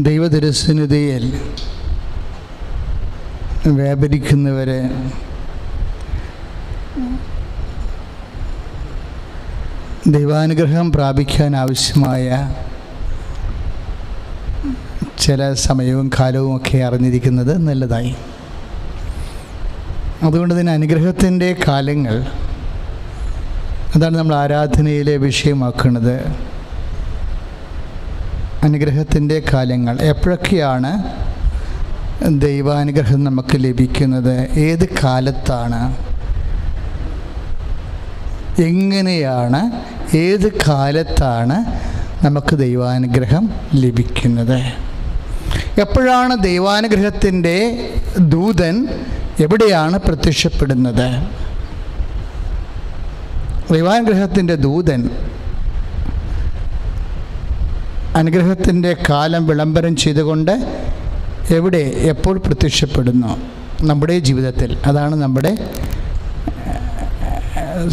ദൈവതിരുസന്നിധിയിൽ വ്യാപരിക്കുന്നവരെ ദൈവാനുഗ്രഹം പ്രാപിക്കാൻ ആവശ്യമായ ചില സമയവും കാലവും ഒക്കെ അറിഞ്ഞിരിക്കുന്നത് നല്ലതായി. അതുകൊണ്ട് തന്നെ അനുഗ്രഹത്തിൻ്റെ കാലങ്ങൾ, അതാണ് നമ്മൾ ആരാധനയിലെ വിഷയമാക്കുന്നത്. അനുഗ്രഹത്തിൻ്റെ കാലങ്ങൾ എപ്പോഴൊക്കെയാണ് ദൈവാനുഗ്രഹം നമുക്ക് ലഭിക്കുന്നത്? ഏത് കാലത്താണ്? എങ്ങനെയാണ്? ഏത് കാലത്താണ് നമുക്ക് ദൈവാനുഗ്രഹം ലഭിക്കുന്നത്? എപ്പോഴാണ് ദൈവാനുഗ്രഹത്തിൻ്റെ ദൂതൻ എവിടെയാണ് പ്രത്യക്ഷപ്പെടുന്നത്? ദൈവാനുഗ്രഹത്തിൻ്റെ ദൂതൻ അനുഗ്രഹത്തിൻ്റെ കാലം വിളംബരം ചെയ്തുകൊണ്ട് എവിടെ എപ്പോൾ പ്രത്യക്ഷപ്പെടുന്നു? നമ്മുടെ ജീവിതത്തിൽ. അതാണ് നമ്മുടെ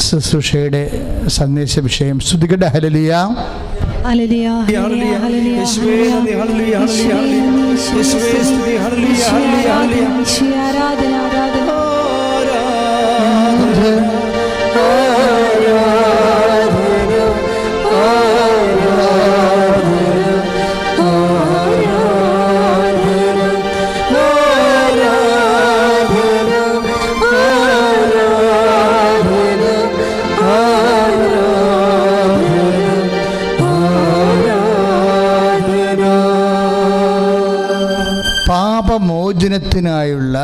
ശുശ്രൂഷയുടെ സന്ദേശ വിഷയം. സ്തുതിക്കട്ടെ. ഹല്ലേലൂയ, ഹല്ലേലൂയ, ഹല്ലേലൂയ, ഹല്ലേലൂയ, യേശുവേ നന്ദി, ഹല്ലേലൂയ, ഹല്ലേലൂയ, യേശുവേ സ്തുതി, ഹല്ലേലൂയ, ഹല്ലേലൂയ, യേശുവേ ആരാധന, ആരാധന, പാപമോചനത്തിനായുള്ള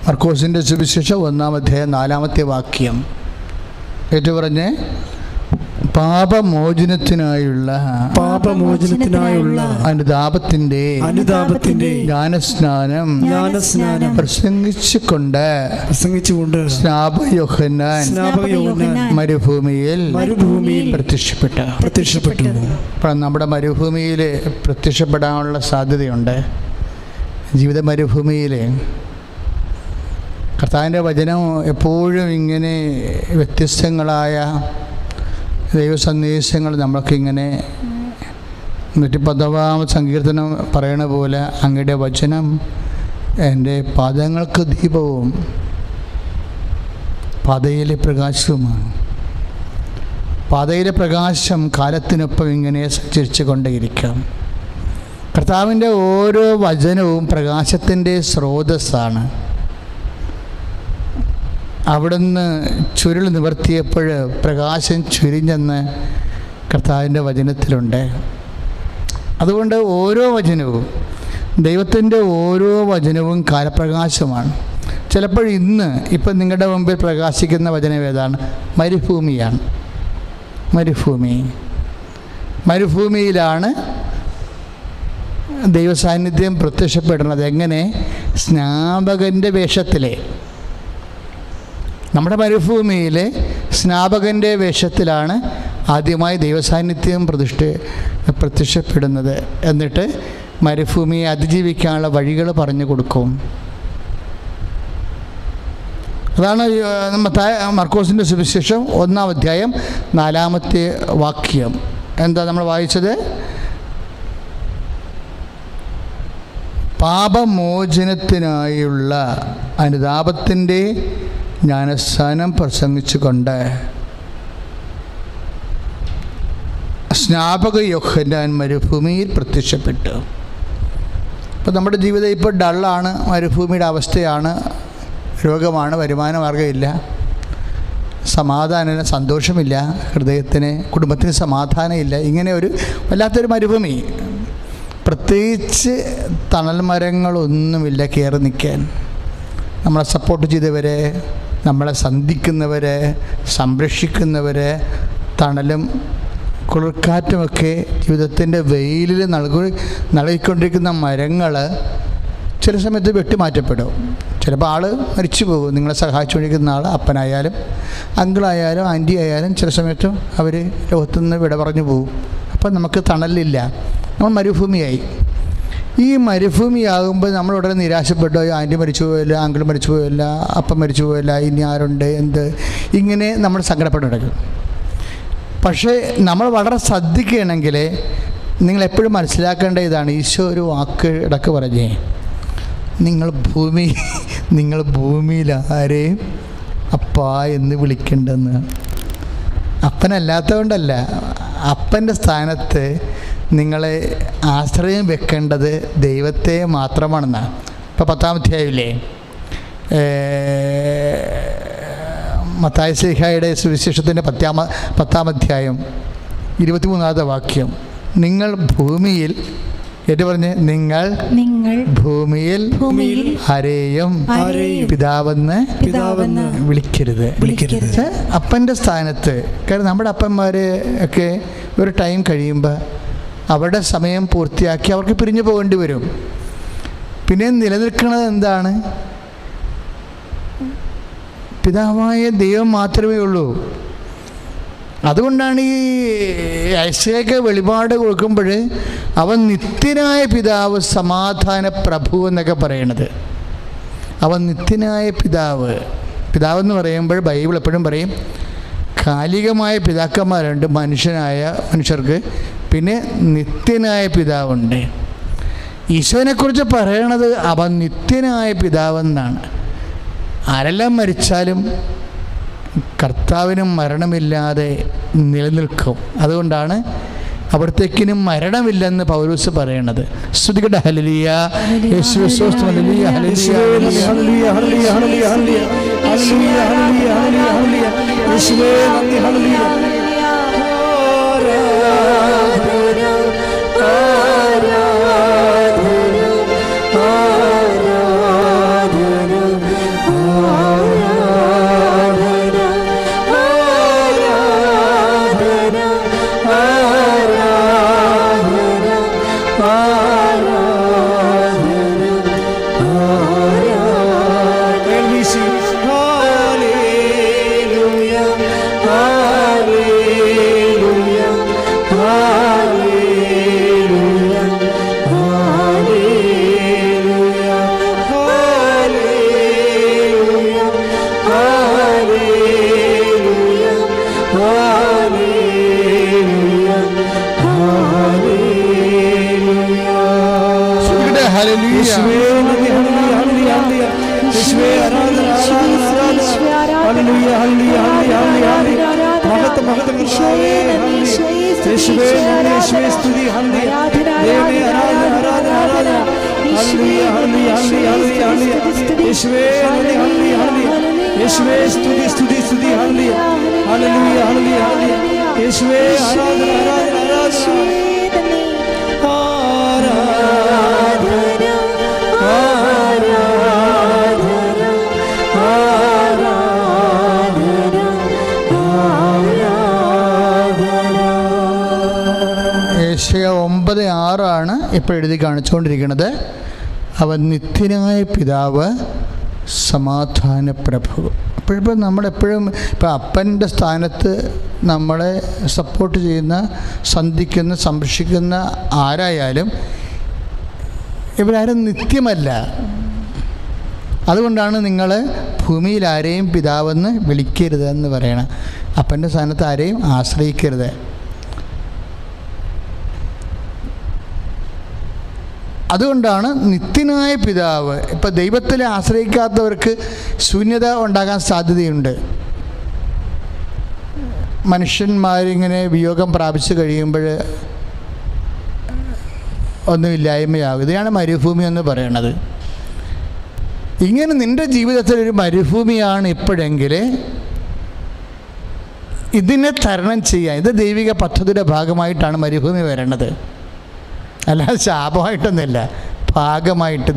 മർക്കോസിൻ്റെ സുവിശേഷം 1-ാം അധ്യായം 4-ാമത്തെ വാക്യം ഏറ്റുപറഞ്ഞ്, പാപമോചനത്തിനായുള്ള അനുതാപത്തിന്റെ ജ്ഞാനസ്നാനം പ്രസംഗിച്ചുകൊണ്ട് സ്നാപകയോഹന്നാൻ മരുഭൂമിയിൽ പ്രത്യക്ഷപ്പെട്ടു. അപ്പം നമ്മുടെ മരുഭൂമിയിൽ പ്രത്യക്ഷപ്പെടാനുള്ള സാധ്യതയുണ്ട്. ജീവിത മരുഭൂമിയിൽ കർത്താവിൻ്റെ വചനം എപ്പോഴും ഇങ്ങനെ വ്യത്യസ്തങ്ങളായ ദൈവ സന്ദേശങ്ങൾ നമ്മൾക്കിങ്ങനെ 110-ാം സങ്കീർത്തനം പറയണ പോലെ, അങ്ങയുടെ വചനം എൻ്റെ പാദങ്ങൾക്ക് ദീപവും പാതയിലെ പ്രകാശവുമാണ്. പാതയിലെ പ്രകാശം കാലത്തിനൊപ്പം ഇങ്ങനെ സഞ്ചരിച്ചു കൊണ്ടേയിരിക്കാം. കർത്താവിൻ്റെ ഓരോ വചനവും പ്രകാശത്തിൻ്റെ സ്രോതസ്സാണ്. അവിടുന്ന് ചുരുൾ നിവർത്തിയപ്പോൾ പ്രകാശം ചുരിഞ്ഞെന്ന് കർത്താവിൻ്റെ വചനത്തിലുണ്ട്. അതുകൊണ്ട് ഓരോ വചനവും, ദൈവത്തിൻ്റെ ഓരോ വചനവും കാലപ്രകാശമാണ്. ചിലപ്പോൾ ഇപ്പം നിങ്ങളുടെ മുമ്പിൽ പ്രകാശിക്കുന്ന വചനം ഏതാണ്? മരുഭൂമിയാണ്. മരുഭൂമിയിലാണ് ദൈവസാന്നിധ്യം പ്രത്യക്ഷപ്പെടുന്നത്. എങ്ങനെ? സ്നാപകൻ്റെ വേഷത്തിലെ. നമ്മുടെ മരുഭൂമിയിലെ സ്നാപകൻ്റെ വേഷത്തിലാണ് ആദ്യമായി ദൈവസാന്നിധ്യം പ്രത്യക്ഷപ്പെടുന്നത്. എന്നിട്ട് മരുഭൂമിയെ അതിജീവിക്കാനുള്ള വഴികൾ പറഞ്ഞു കൊടുക്കും. അതാണ് മർക്കോസിൻ്റെ സുവിശേഷം 1-ാം അധ്യായം 4-ാമത്തെ വാക്യം. എന്താ നമ്മൾ വായിച്ചത്? പാപമോചനത്തിനായുള്ള അനുതാപത്തിൻ്റെ ജ്ഞാനസ്നാനം പ്രസംഗിച്ചുകൊണ്ട് സ്നാപക യോഹന്നാൻ മരുഭൂമിയിൽ പ്രത്യക്ഷപ്പെട്ടു. അപ്പോൾ നമ്മുടെ ജീവിതം ഇപ്പോൾ ഡള്ളാണ്. മരുഭൂമിയുടെ അവസ്ഥയാണ്. രോഗമാണ്, വരുമാന മാർഗ്ഗമില്ല, സമാധാനമില്ല, സന്തോഷമില്ല, ഹൃദയത്തിന് കുടുംബത്തിന് സമാധാനമില്ല. ഇങ്ങനെ ഒരു വല്ലാത്തൊരു മരുഭൂമി. പ്രത്യേകിച്ച് തണൽ മരങ്ങളൊന്നുമില്ല കയറി നിൽക്കാൻ. നമ്മളെ സപ്പോർട്ട് ചെയ്തവരെ, നമ്മളെ സന്ധിക്കുന്നവരെ, സംരക്ഷിക്കുന്നവരെ, തണലും കുളിർക്കാറ്റുമൊക്കെ ജീവിതത്തിൻ്റെ വെയിലിൽ നൽകിക്കൊണ്ടിരിക്കുന്ന മരങ്ങൾ ചില സമയത്ത് വെട്ടിമാറ്റപ്പെടും. ചിലപ്പോൾ ആൾ മരിച്ചു പോകും. നിങ്ങളെ സഹായിച്ചുകൊണ്ടിരിക്കുന്ന ആൾ, അപ്പനായാലും അങ്കിളായാലും ആൻറ്റി ആയാലും ചില സമയത്തും അവർ ലോകത്തുനിന്ന് വിട പറഞ്ഞു പോകും. അപ്പം നമുക്ക് തണലില്ല. നമ്മൾ മരുഭൂമിയായി. ഈ മരുഭൂമിയാകുമ്പോൾ നമ്മൾ ഉടനെ നിരാശപ്പെട്ടോ, ആൻറ്റി മരിച്ചു പോയില്ല, അങ്കിൾ മരിച്ചു പോയില്ല, അപ്പം മരിച്ചു പോയില്ല, ഇനി ആരുണ്ട്, എന്ത്, ഇങ്ങനെ നമ്മൾ സങ്കടപ്പെട്ട് കിടക്കും. പക്ഷേ നമ്മൾ വളരെ ശ്രദ്ധിക്കുകയാണെങ്കിൽ നിങ്ങളെപ്പോഴും മനസ്സിലാക്കേണ്ട ഇതാണ്. ഈശോ ഒരു വാക്ക് ഇടക്ക് പറഞ്ഞേ, നിങ്ങൾ ഭൂമിയിൽ ആരെയും അപ്പാ എന്ന് വിളിക്കേണ്ടെന്ന്. അപ്പനല്ലാത്തതുകൊണ്ടല്ല, അപ്പൻ്റെ സ്ഥാനത്ത് നിങ്ങളെ ആശ്രയം വെക്കേണ്ടത് ദൈവത്തെ മാത്രമാണെന്നാണ്. ഇപ്പോൾ 10-ാം അധ്യായമില്ലേ, മത്തായി ശ്ലീഹായുടെ സുവിശേഷത്തിൻ്റെ 10-ാം അധ്യായം 23-ാമത്തെ വാക്യം, നിങ്ങൾ ഭൂമിയിൽ ഏറ്റു പറഞ്ഞ് നിങ്ങൾ ഭൂമിയിൽ ആരെയും പിതാവെന്ന് വിളിക്കരുത്. അപ്പൻ്റെ സ്ഥാനത്ത്. കാരണം നമ്മുടെ അപ്പന്മാർ ഒക്കെ ഒരു ടൈം കഴിയുമ്പോൾ അവരുടെ സമയം പൂർത്തിയാക്കി അവർക്ക് പിരിഞ്ഞു പോകേണ്ടി വരും. പിന്നെ നിലനിൽക്കുന്നത് എന്താണ്? പിതാവായ ദൈവം മാത്രമേ ഉള്ളൂ. അതുകൊണ്ടാണ് ഈ ഐസയ്ക്ക് വെളിപാട് കൊടുക്കുമ്പോൾ അവൻ നിത്യനായ പിതാവ്, സമാധാന പ്രഭു എന്നൊക്കെ പറയണത്. അവൻ നിത്യനായ പിതാവ്. പിതാവെന്ന് പറയുമ്പോൾ ബൈബിൾ എപ്പോഴും പറയും കാലികമായ പിതാക്കന്മാരുണ്ട് മനുഷ്യർക്ക്, പിന്നെ നിത്യനായ പിതാവുണ്ട്. ഈശോനെക്കുറിച്ച് പറയണത് അവൻ നിത്യനായ പിതാവെന്നാണ്. ആരെല്ലാം മരിച്ചാലും കർത്താവിനും മരണമില്ലാതെ നിലനിൽക്കും. അതുകൊണ്ടാണ് അവിടത്തേക്കിനും മരണമില്ലെന്ന് പൗലോസ് പറയണത്. സ്തുതിക്കട്ടെ, ഹല്ലേലൂയ, യേശുവേ സ്തോത്രം, ഹല്ലേലൂയ, ഹല്ലേലൂയ, ഹല്ലേലൂയ, ഹല്ലേലൂയ, ഹല്ലേലൂയ, ഹല്ലേലൂയ, യേശുവേ നന്ദി, ഹല്ലേലൂയ. യേശയ്യ 9:6 ഇപ്പോൾ എഴുതി കാണിച്ചുകൊണ്ടിരിക്കുന്നത്. അവൻ നിത്യനായ പിതാവ്, സമാധാന പ്രഭു. അപ്പോഴിപ്പോൾ നമ്മളെപ്പോഴും ഇപ്പോൾ അപ്പൻ്റെ സ്ഥാനത്ത് നമ്മളെ സപ്പോർട്ട് ചെയ്യുന്ന, സന്ധിക്കുന്ന, സംരക്ഷിക്കുന്ന ആരായാലും ഇവരാരും നിത്യമല്ല. അതുകൊണ്ടാണ് നിങ്ങൾ ഭൂമിയിൽ ആരെയും പിതാവെന്ന് വിളിക്കരുതെന്ന് പറയണം. അപ്പൻ്റെ സ്ഥാനത്ത് ആരെയും ആശ്രയിക്കരുത്. അതുകൊണ്ടാണ് നിത്യനായ പിതാവ്. ഇപ്പം ദൈവത്തിൽ ആശ്രയിക്കാത്തവർക്ക് ശൂന്യത ഉണ്ടാകാൻ സാധ്യതയുണ്ട്. മനുഷ്യന്മാരിങ്ങനെ വിയോഗം പ്രാപിച്ചു കഴിയുമ്പോൾ ഒന്നുമില്ലായ്മയാകും. ഇതാണ് മരുഭൂമി എന്ന് പറയണത്. ഇങ്ങനെ നിൻ്റെ ജീവിതത്തിൽ ഒരു മരുഭൂമിയാണ് ഇപ്പോഴെങ്കിൽ ഇതിനെ തരണം ചെയ്യാൻ, ഇത് ദൈവിക പദ്ധതിയുടെ ഭാഗമായിട്ടാണ് മരുഭൂമി വരണത്, അല്ലാതെ ശാപമായിട്ടൊന്നുമില്ല. ഭാഗമായിട്ട്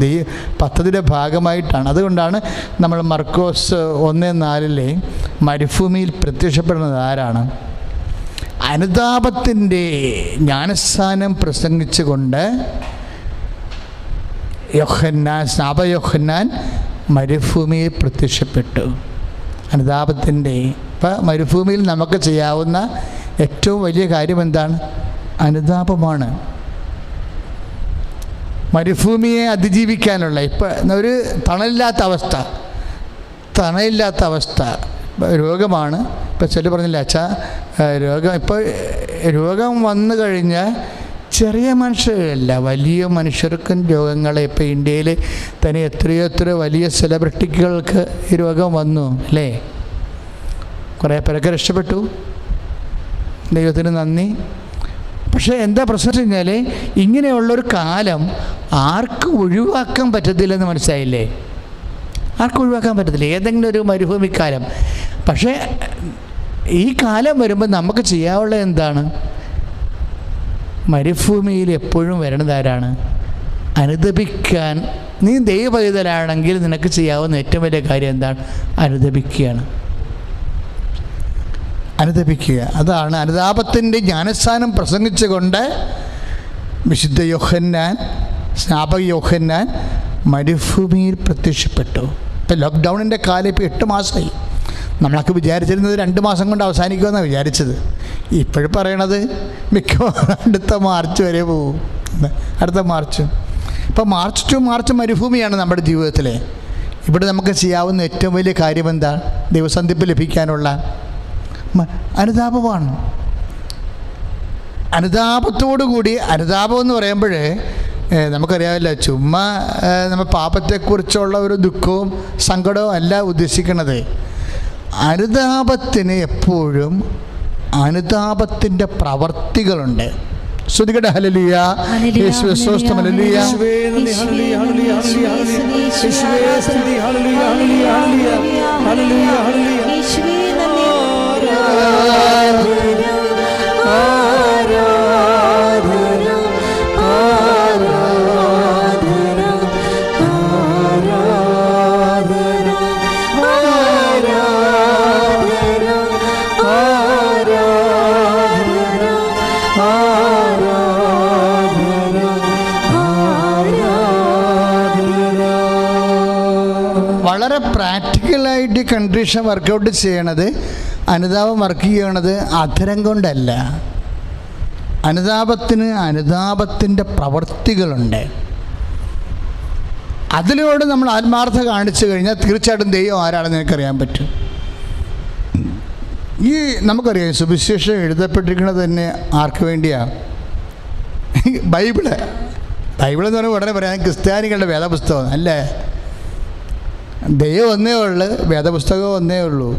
പദ്ധതിയുടെ ഭാഗമായിട്ടാണ്. അതുകൊണ്ടാണ് നമ്മൾ മർക്കോസ് 1:4 മരുഭൂമിയിൽ പ്രത്യക്ഷപ്പെടുന്നത് ആരാണ്? അനുതാപത്തിൻ്റെ ജ്ഞാനസ്നാനം പ്രസംഗിച്ചുകൊണ്ട് യോഹന്നാൻ മരുഭൂമിയിൽ പ്രത്യക്ഷപ്പെട്ടു. അനുതാപത്തിൻ്റെ ഇപ്പം മരുഭൂമിയിൽ നമുക്ക് ചെയ്യാവുന്ന ഏറ്റവും വലിയ കാര്യം എന്താണ്? അനുതാപമാണ്. മരുഭൂമിയെ അതിജീവിക്കാനുള്ള ഇപ്പം ഒരു തണലില്ലാത്ത അവസ്ഥ രോഗമാണ്. ഇപ്പം ചില പറഞ്ഞില്ല അച്ഛാ, രോഗം വന്നു കഴിഞ്ഞാൽ ചെറിയ മനുഷ്യരല്ല, വലിയ മനുഷ്യർക്കും രോഗങ്ങളെ. ഇപ്പോൾ ഇന്ത്യയിൽ തന്നെ എത്രയോ വലിയ സെലിബ്രിറ്റികൾക്ക് ഈ രോഗം വന്നു അല്ലേ? കുറേ പേരൊക്കെ രക്ഷപ്പെട്ടു, ദൈവത്തിന് നന്ദി. പക്ഷേ എന്താ പ്രശ്നം വെച്ച് കഴിഞ്ഞാൽ ഇങ്ങനെയുള്ളൊരു കാലം ആർക്കും ഒഴിവാക്കാൻ പറ്റത്തില്ലെന്ന് മനസ്സിലായില്ലേ? ആർക്കും ഒഴിവാക്കാൻ പറ്റത്തില്ല, ഏതെങ്കിലും ഒരു മരുഭൂമിക്കാലം. പക്ഷേ ഈ കാലം വരുമ്പോൾ നമുക്ക് ചെയ്യാവുള്ളത് എന്താണ്? മരുഭൂമിയിൽ എപ്പോഴും വരണത് ആരാണ്? അനുദപിക്കാൻ. നീ ദൈവപൈതലാണെങ്കിൽ നിനക്ക് ചെയ്യാവുന്ന ഏറ്റവും വലിയ കാര്യം എന്താണ്? അനുദപിക്കുകയാണ്. അനുദപിക്കുക. അതാണ് അനുതാപത്തിൻ്റെ ജ്ഞാനസ്ഥാനം പ്രസംഗിച്ചുകൊണ്ട് വിശുദ്ധ യോഹന്നാൻ, സ്നാപക യോഹന്നാൻ മരുഭൂമിയിൽ പ്രത്യക്ഷപ്പെട്ടു. ഇപ്പം ലോക്ക്ഡൗണിൻ്റെ കാലം ഇപ്പോൾ 8 മാസമായി. നമ്മളൊക്കെ വിചാരിച്ചിരുന്നത് 2 മാസം കൊണ്ട് അവസാനിക്കുമെന്നാണ് വിചാരിച്ചത്. ഇപ്പോഴും പറയണത് മിക്കവാറും അടുത്ത മാർച്ച് വരെ പോകും. അടുത്ത മാർച്ച്. ഇപ്പോൾ മാർച്ച് ടു മാർച്ച് മരുഭൂമിയാണ് നമ്മുടെ ജീവിതത്തിൽ. ഇവിടെ നമുക്ക് ചെയ്യാവുന്ന ഏറ്റവും വലിയ കാര്യം എന്താ? ദൈവസന്ധിപ്പ് ലഭിക്കാനുള്ള അനുതാപമാണ്. അനുതാപത്തോടുകൂടി, അനുതാപം എന്ന് പറയുമ്പോൾ നമുക്കറിയാമല്ലോ, ചുമ്മാ നമ്മൾ പാപത്തെക്കുറിച്ചുള്ള ഒരു ദുഃഖവും സങ്കടവും അല്ല ഉദ്ദേശിക്കുന്നത്. അനുതാപത്തിന് എപ്പോഴും അനുതാപത്തിൻ്റെ പ്രവർത്തികളുണ്ട്. ശ്രുതികട ഹല്ലേലൂയ, യേശുവേ സ്തോത്രം, ഹല്ലേലൂയ, യേശുവേ നന്ദി, ഹല്ലേലൂയ, ഹല്ലേലൂയ, യേശുവേ സ്തുതി, ഹല്ലേലൂയ, ഹല്ലേലൂയ, ഹല്ലേലൂയ, ഹല്ലേലൂയ, യേശുവേ നന്ദി, ആരാധന, ആരാധന, ആരാധന, ആരാധന, വളരെ പ്രാക്ടിക്കലായിട്ട് കണ്ടീഷൻ വർക്കൗട്ട് ചെയ്യണത്, അനുതാപം വർക്ക് ചെയ്യണത് അധരം കൊണ്ടല്ല. അനുതാപത്തിന് അനുതാപത്തിൻ്റെ പ്രവർത്തികളുണ്ട്. അതിലൂടെ നമ്മൾ ആത്മാർത്ഥത കാണിച്ചു കഴിഞ്ഞാൽ തീർച്ചയായിട്ടും ദൈവം ആരാണെന്ന് എനിക്കറിയാൻ പറ്റും. ഈ നമുക്കറിയാം സുവിശേഷം എഴുതപ്പെട്ടിരിക്കുന്നത് തന്നെ ആർക്ക് വേണ്ടിയാണ്? ബൈബിള്. ബൈബിളെന്ന് പറഞ്ഞാൽ ഉടനെ പറയാൻ ക്രിസ്ത്യാനികളുടെ വേദപുസ്തകം അല്ലേ? ദൈവം ഒന്നേ ഉള്ളൂ, വേദപുസ്തകം ഒന്നേ ഉള്ളൂ.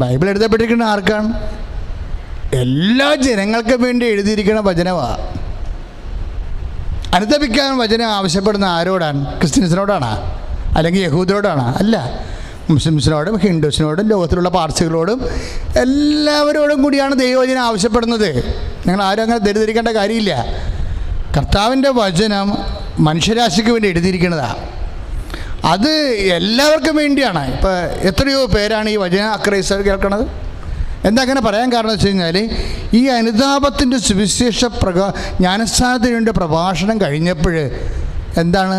ബൈബിൾ എഴുതപ്പെട്ടിരിക്കുന്ന ആർക്കാണ്? എല്ലാ ജനങ്ങൾക്കും വേണ്ടി എഴുതിയിരിക്കുന്ന വചനമാണ്. അനുതപിക്കാൻ വചനം ആവശ്യപ്പെടുന്ന ആരോടാണ്? ക്രിസ്ത്യൻസിനോടാണ്? അല്ലെങ്കിൽ യഹൂദരോടാണ്? അല്ല, മുസ്ലിംസിനോടും ഹിന്ദുസിനോടും ലോകത്തിലുള്ള പാർസികളോടും എല്ലാവരോടും കൂടിയാണ് ദൈവവചനം ആവശ്യപ്പെടുന്നത്. നിങ്ങൾ ആരും അങ്ങനെ തെറ്റിദ്ധരിക്കേണ്ട കാര്യമില്ല. കർത്താവിൻ്റെ വചനം മനുഷ്യരാശിക്ക് വേണ്ടി എഴുതിയിരിക്കുന്നതാണ്. അത് എല്ലാവർക്കും വേണ്ടിയാണ്. ഇപ്പോൾ എത്രയോ പേരാണ് ഈ വചന അക്രൈസ്തവർ കേൾക്കണത്. എന്താ അങ്ങനെ പറയാൻ കാരണം വെച്ച് കഴിഞ്ഞാൽ ഈ അനുതാപത്തിൻ്റെ സുവിശേഷ ജ്ഞാനസ്ഥാനത്തിന് വേണ്ടി പ്രഭാഷണം കഴിഞ്ഞപ്പോൾ എന്താണ്?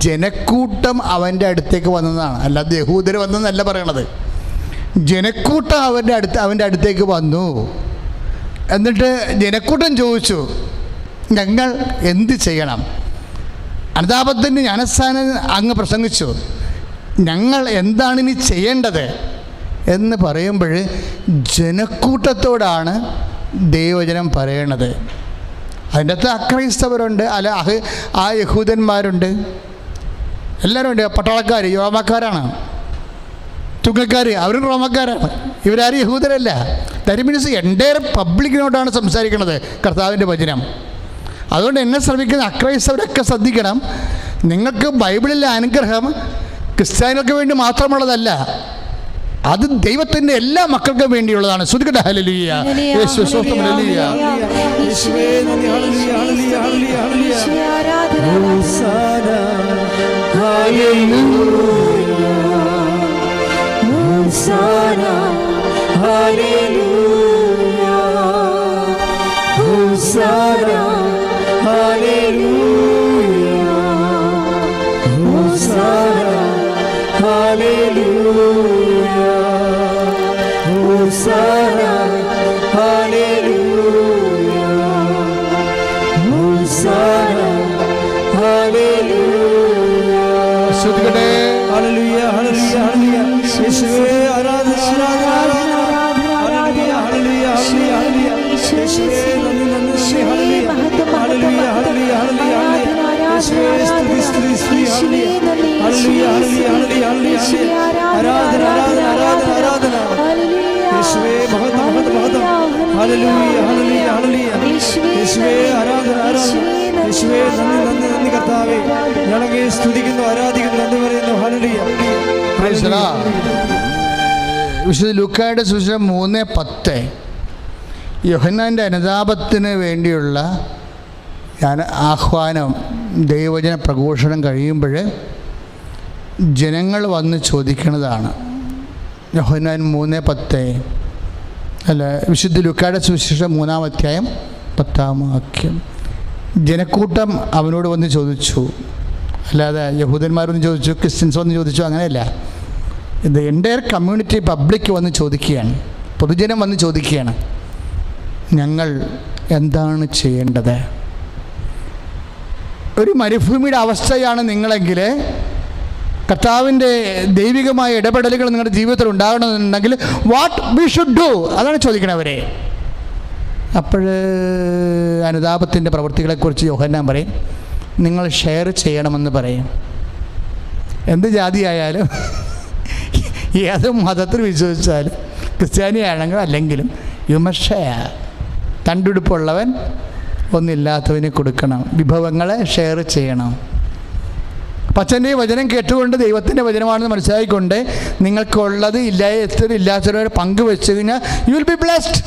ജനക്കൂട്ടം അവൻ്റെ അടുത്തേക്ക് വന്നതാണ്. അല്ലാതെ യഹൂദർ വന്നതെന്നല്ല പറയണത്. ജനക്കൂട്ടം അവൻ്റെ അടുത്തേക്ക് വന്നു. എന്നിട്ട് ജനക്കൂട്ടം ചോദിച്ചു, ഞങ്ങൾ എന്ത് ചെയ്യണം? അനുതാപത്തിൻ്റെ ജ്ഞാനസ്ഥാനം അങ്ങ് പ്രസംഗിച്ചു, ഞങ്ങൾ എന്താണ് ഇനി ചെയ്യേണ്ടത് എന്ന് പറയുമ്പോൾ ജനക്കൂട്ടത്തോടാണ് ദൈവവചനം പറയണത്. അതിൻ്റെ അകത്ത് അക്രൈസ്തവരുണ്ട്, അല്ല ആ യഹൂദന്മാരുണ്ട്, എല്ലാവരും ഉണ്ട്. പട്ടാളക്കാർ യോമാക്കാരാണ്, ചുങ്കക്കാർ അവരും റോമക്കാരാണ്. ഇവരാരും യഹൂദരല്ല. ദാറ്റ് മീൻസ് എൻ്റയർ പബ്ലിക്കിനോടാണ് സംസാരിക്കുന്നത് കർത്താവിൻ്റെ വചനം. അതുകൊണ്ട് എന്നെ ശ്രമിക്കുന്ന അക്രൈസ്തവരൊക്കെ ശ്രദ്ധിക്കണം. നിങ്ങൾക്ക് ബൈബിളിലെ അനുഗ്രഹം ക്രിസ്ത്യാനികൾക്ക് വേണ്ടി മാത്രമുള്ളതല്ല, അത് ദൈവത്തിൻ്റെ എല്ലാ മക്കൾക്കും വേണ്ടിയുള്ളതാണ്. ശ്രുതികട ഹല്ലേലൂയ, യേശുവേ സ്തോത്രം, ഹല്ലേലൂയ, യേശുവേ നന്ദി, ഹല്ലേലൂയ, ഹല്ലേലൂയ, ഹല്ലേലൂയ, ഹോസാന, ഹല്ലേലൂയ, ഹോസാന, ഹല്ലേലൂയ, ഹോസാന, ഹല്ലേലൂയ, ഹോസാന, ഹല്ലേലൂയ, ഹോസാന, ഹല്ലേലൂയ, ഹോസാന, ഹല്ലേലൂയ. സ്തുതിക്കട്ടെ. ഹല്ലേലൂയ, ഹല്ലേലൂയ, ഹല്ലേലൂയ, യേശുവേ ആരാധന, ആരാധന, ഹല്ലേലൂയ, ഹല്ലേലൂയ, ഹല്ലേലൂയ, യേശുവേ നന്ദി, നന്ദി, ഹല്ലേലൂയ ഹല്ലേലൂയ ഹല്ലേലൂയ. യേശുവേ ആരാധന ആരാധന. യേശുവേ നന്ദി നന്ദി കർത്താവേ. ഞങ്ങളെ സ്തുതിക്കുന്നു, ആരാധിക്കുന്നു, നന്ദി പറയുന്നു. ഹല്ലേലൂയ. വിശുദ്ധ ലൂക്കായുടെ സുവിശേഷം 3:10 യോഹന്നാൻ്റെ അനുതാപത്തിന് വേണ്ടിയുള്ള ആഹ്വാനം, ദൈവവചന പ്രഘോഷണം കഴിയുമ്പോൾ ജനങ്ങൾ വന്ന് ചോദിക്കുന്നതാണ്. യോഹന്നാൻ 3:10 അല്ല, വിശുദ്ധ ലൂക്കായുടെ സുവിശേഷം 3:10 ജനക്കൂട്ടം അവനോട് വന്ന് ചോദിച്ചു. അല്ലാതെ യഹൂദന്മാരൊന്ന് ചോദിച്ചു, ക്രിസ്ത്യൻസ് വന്ന് ചോദിച്ചു, അങ്ങനെയല്ല. ഇത് എൻ്റയർ കമ്മ്യൂണിറ്റി പബ്ലിക് വന്ന് ചോദിക്കുകയാണ്, പൊതുജനം വന്ന് ചോദിക്കുകയാണ്, ഞങ്ങൾ എന്താണ് ചെയ്യേണ്ടത്? ഒരു മരുഭൂമിയുടെ അവസ്ഥയാണ് നിങ്ങളെങ്കിൽ, കർത്താവിൻ്റെ ദൈവികമായ ഇടപെടലുകൾ നിങ്ങളുടെ ജീവിതത്തിൽ ഉണ്ടാകണമെന്നുണ്ടെങ്കിൽ വാട്ട് വി ഷുഡ് ഡു, അതാണ് ചോദിക്കണവരെ. അപ്പോൾ അനുതാപത്തിൻ്റെ പ്രവൃത്തികളെക്കുറിച്ച് യോഹന്നാൻ പറയും, നിങ്ങൾ ഷെയർ ചെയ്യണമെന്ന് പറയും. എന്ത് ജാതിയായാലും ഏത് മതത്തിൽ വിശ്വസിച്ചാലും, ക്രിസ്ത്യാനിയാണെങ്കിൽ അല്ലെങ്കിലും യു മസ്റ്റ് ഷെയർ. തണ്ടുടുപ്പുള്ളവൻ ഒന്നില്ലാത്തവന് കൊടുക്കണം, വിഭവങ്ങളെ ഷെയർ ചെയ്യണം. അച്ഛൻ്റെ വചനം കേട്ടുകൊണ്ട് ദൈവത്തിൻ്റെ വചനമാണെന്ന് മനസ്സിലാക്കിക്കൊണ്ട് നിങ്ങൾക്കുള്ളത് ഇല്ലാത്തവരെ പങ്കുവെച്ച് കഴിഞ്ഞാൽ യു വിൽ ബി ബ്ലെസ്ഡ്.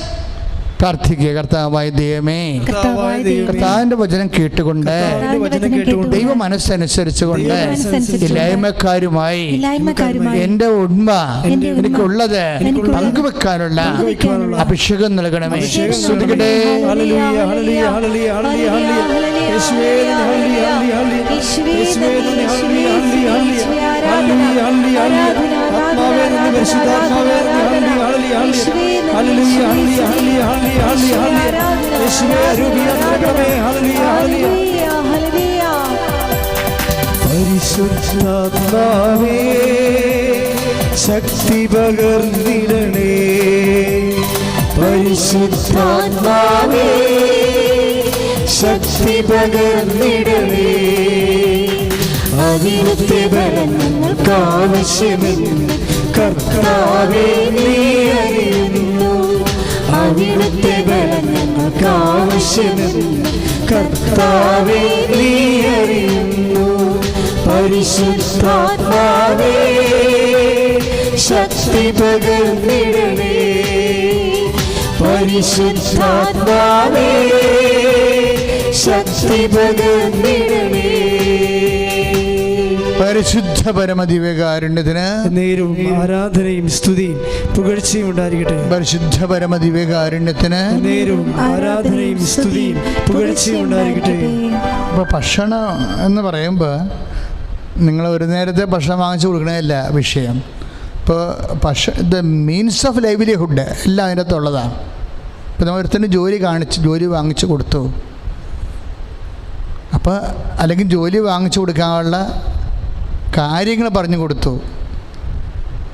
പ്രാർത്ഥിക്കുക, കർത്താവായ ദൈവമേ, കർത്താവിൻ്റെ വചനം കേട്ടുകൊണ്ട് ദൈവ മനസ്സനുസരിച്ചുകൊണ്ട് ഇല്ലായ്മക്കാരുമായി എൻ്റെ ഉണ്മ എനിക്കുള്ളത് പങ്കുവെക്കാനുള്ള അഭിഷേകം നൽകണമേ. ശ്രുതികട്ടെ. പരിശുദ്ധാത്മാവേ ശക്തി പകർന്നിടണേ. പരിശുദ്ധാത്മാവേ ശക്തി പകർന്നിടണേ. അവിടുത്തെ ബലം ഞങ്ങൾക്ക് ആവശ്യമെന്ന് കർത്താവേ നീ അറിയുന്നു. അവിടുത്തെ ബലം ഞങ്ങൾക്ക് ആവശ്യമെന്ന് കർത്താവേ നീ അറിയുന്നു. പരിശുദ്ധാത്മാവേ ശക്തി പകർന്നിടണേ. പരിശുദ്ധാത്മാവേ ശക്തി പകർന്നിടണേ. പരിശുദ്ധ പരമദിവ്യകാരുണ്യത്തിന് നേരും ആരാധനയും സ്തുതിയും പുകഴ്ചയും ഉണ്ടായിരിക്കട്ടെ. പരിശുദ്ധ പരമദിവ്യകാരുണ്യത്തിന് നേരും ആരാധനയും സ്തുതിയും പുകഴ്ചയും ഉണ്ടായിരിക്കട്ടെ. ഇപ്പോൾ ഭക്ഷണം എന്ന് പറയുമ്പോൾ നിങ്ങൾ ഒരു നേരത്തെ ഭക്ഷണം വാങ്ങിച്ചു കൊടുക്കണതല്ല വിഷയം. ഇപ്പോൾ ദ മീൻസ് ഓഫ് ലൈവ്ലിഹുഡ് എല്ലാം അതിൻ്റെ അകത്തുള്ളതാണ്. ഇപ്പോൾ നമ്മൾ ഒരുത്തന്നെ ജോലി വാങ്ങിച്ചു കൊടുത്തു, അപ്പോൾ അല്ലെങ്കിൽ ജോലി വാങ്ങിച്ചു കൊടുക്കാനുള്ള കാര്യങ്ങൾ പറഞ്ഞു കൊടുത്തു.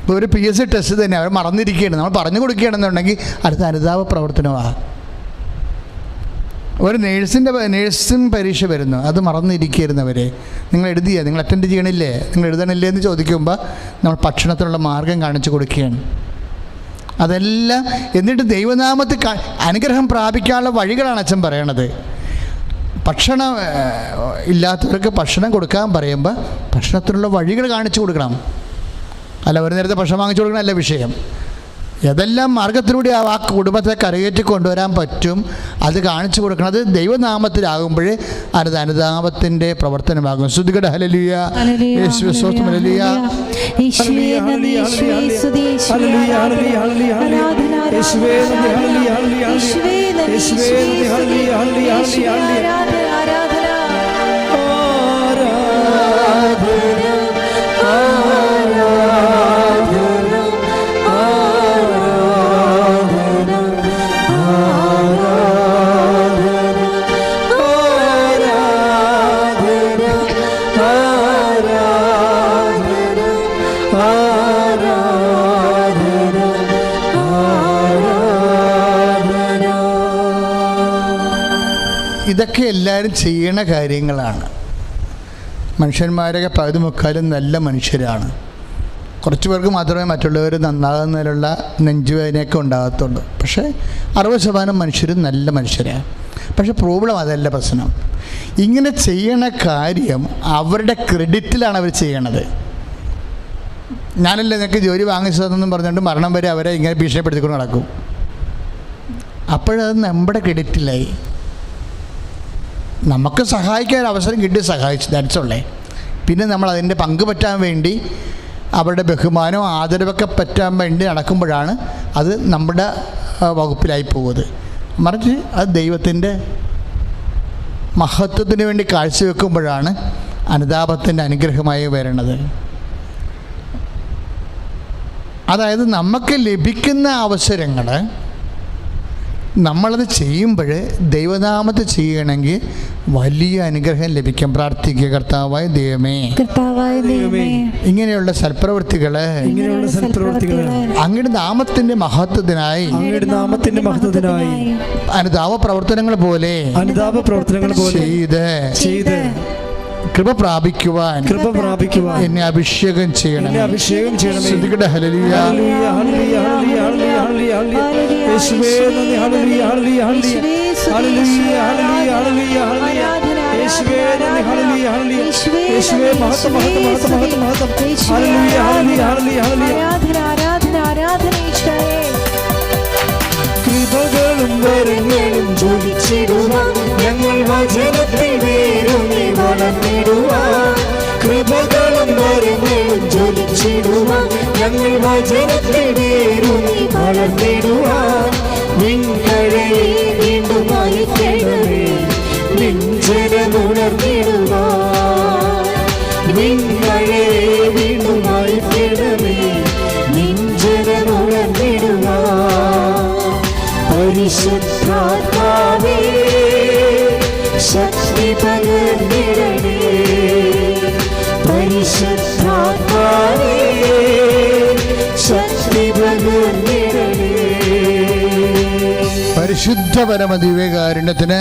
ഇപ്പോൾ ഒരു PSC ടെസ്റ്റ് തന്നെ അവർ മറന്നിരിക്കുകയാണ്, നമ്മൾ പറഞ്ഞു കൊടുക്കുകയാണെന്നുണ്ടെങ്കിൽ അടുത്ത അനുതാപ പ്രവർത്തനമാണ്. ഒരു നേഴ്സിംഗ് പരീക്ഷ വരുന്നു, അത് മറന്നിരിക്കുന്നവരെ നിങ്ങൾ നിങ്ങൾ അറ്റൻഡ് ചെയ്യണില്ലേ, നിങ്ങൾ എഴുതണില്ലേ എന്ന് ചോദിക്കുമ്പോൾ നമ്മൾ ഭക്ഷണത്തിനുള്ള മാർഗം കാണിച്ചു കൊടുക്കുകയാണ്. അതെല്ലാം എന്നിട്ട് ദൈവനാമത്തിൽ അനുഗ്രഹം പ്രാപിക്കാനുള്ള വഴികളാണ് അച്ഛൻ പറയണത്. ഭക്ഷണം ഇല്ലാത്തവർക്ക് ഭക്ഷണം കൊടുക്കാൻ പറയുമ്പോൾ ഭക്ഷണത്തിനുള്ള വഴികൾ കാണിച്ചു കൊടുക്കണം. അല്ല ഒരു നേരത്തെ ഭക്ഷണം വാങ്ങിച്ചു കൊടുക്കണമല്ല വിഷയം. ഏതെല്ലാം മാർഗത്തിലൂടെ ആ കുടുംബത്തെ കരകയറ്റി കൊണ്ടുവരാൻ പറ്റും അത് കാണിച്ചു കൊടുക്കണം. അത് ദൈവനാമത്തിലാകുമ്പോഴേ അത് അനുതാപത്തിൻ്റെ പ്രവർത്തനമാകും. ശ്രുതികട ഹല്ലേലൂയ, യേശുവേ സ്തോത്രം, ഹല്ലേലൂയ. ഇതൊക്കെ എല്ലാവരും ചെയ്യണ കാര്യങ്ങളാണ്. മനുഷ്യന്മാരൊക്കെ പകുതി മുക്കാലും നല്ല മനുഷ്യരാണ്. കുറച്ച് പേർക്ക് മാത്രമേ മറ്റുള്ളവർ നന്നാകുന്നതിലുള്ള നെഞ്ചുവേദനയൊക്കെ ഉണ്ടാകത്തുള്ളൂ. പക്ഷേ 60% മനുഷ്യരും നല്ല മനുഷ്യരാണ്. പക്ഷേ പ്രോബ്ലം അതല്ല പ്രശ്നം. ഇങ്ങനെ ചെയ്യണ കാര്യം അവരുടെ ക്രെഡിറ്റിലാണ് അവർ ചെയ്യണത്. ഞാനല്ലേ നിനക്ക് ജോലി വാങ്ങിച്ചതെന്നും പറഞ്ഞുകൊണ്ട് മരണം വരെ അവരെ ഇങ്ങനെ ഭീഷണിപ്പെടുത്തിക്കൊണ്ട് നടക്കും. അപ്പോഴത് നമ്മുടെ ക്രെഡിറ്റിലായി. നമുക്ക് സഹായിക്കാൻ അവസരം കിട്ടി, സഹായിച്ചു, ദാറ്റ്സുള്ളേ. പിന്നെ നമ്മൾ അതിൻ്റെ പങ്ക് പറ്റാൻ വേണ്ടി അവരുടെ ബഹുമാനവും ആദരവൊക്കെ പറ്റാൻ വേണ്ടി നടക്കുമ്പോഴാണ് അത് നമ്മുടെ വകുപ്പിലായി പോകുന്നത്. മറിച്ച് അത് ദൈവത്തിൻ്റെ മഹത്വത്തിന് വേണ്ടി കാഴ്ചവെക്കുമ്പോഴാണ് അനുതാപത്തിൻ്റെ അനുഗ്രഹമായി വരണത്. അതായത് നമുക്ക് ലഭിക്കുന്ന അവസരങ്ങൾ നമ്മളത് ചെയ്യുമ്പോൾ ദൈവനാമത്തെ ചെയ്യണമെങ്കിൽ വലിയ അനുഗ്രഹം ലഭിക്കും. പ്രാർത്ഥിക്കുക, കർത്താവായ ദൈവമേ, ഇങ്ങനെയുള്ള സൽപ്രവൃത്തികള് അങ്ങയുടെ നാമത്തിന്റെ മഹത്വത്തിനായി അനുതാപ പ്രവർത്തനങ്ങൾ പോലെ ചെയ്ത് കൃപ പ്രാപിക്കുവാൻ എന്നെ അഭിഷേകം ചെയ്യണം. ശ്രദ്ധിക്കട്ടെ. ഹല്ലേലൂയ, യേശുവേ നന്ദി, ഹല്ലേലൂയ, ഹല്ലേലൂയ, ഹല്ലേലൂയ, ഹല്ലേലൂയ, യേശുവേ നന്ദി, ഹല്ലേലൂയ, ഹല്ലേലൂയ, യേശുവേ മഹത്വം, മഹത്വം, മഹത്വം, മഹത്വം, മഹത്വം, ഹല്ലേലൂയ, ഹല്ലേലൂയ, ഹല്ലേലൂയ, ആരാധന ഈശോയേ. കൃപകളും വരങ്ങളും ജ്വലിച്ചിടുവാൻ ഞങ്ങൾ വചനത്തിൽ വേരൂന്നി വളർന്നിടുവാൻ. കൃപകളും വരങ്ങളും ജ്വലിച്ചിടുവാൻ ഞങ്ങൾ വചനത്തിൽ വേരൂന്നി വളർന്നിടുവാൻ. നിങ്ങളെ വീണ്ടും അയക്കണമേ, നെഞ്ചരമുണർന്നിടുവാൻ. നിങ്ങളെ വീണ്ടും അയക്കണമേ, നെഞ്ചരമുണർന്നിടുവാൻ. പരിശുദ്ധാത്മാവേ ശക്തി പകർന്നിടണേ, പരിശുദ്ധാത്മാവേ ശക്തി പകർന്നിടണേ. പരിശുദ്ധ പരമദിവ്യകാരുണ്യത്തിന്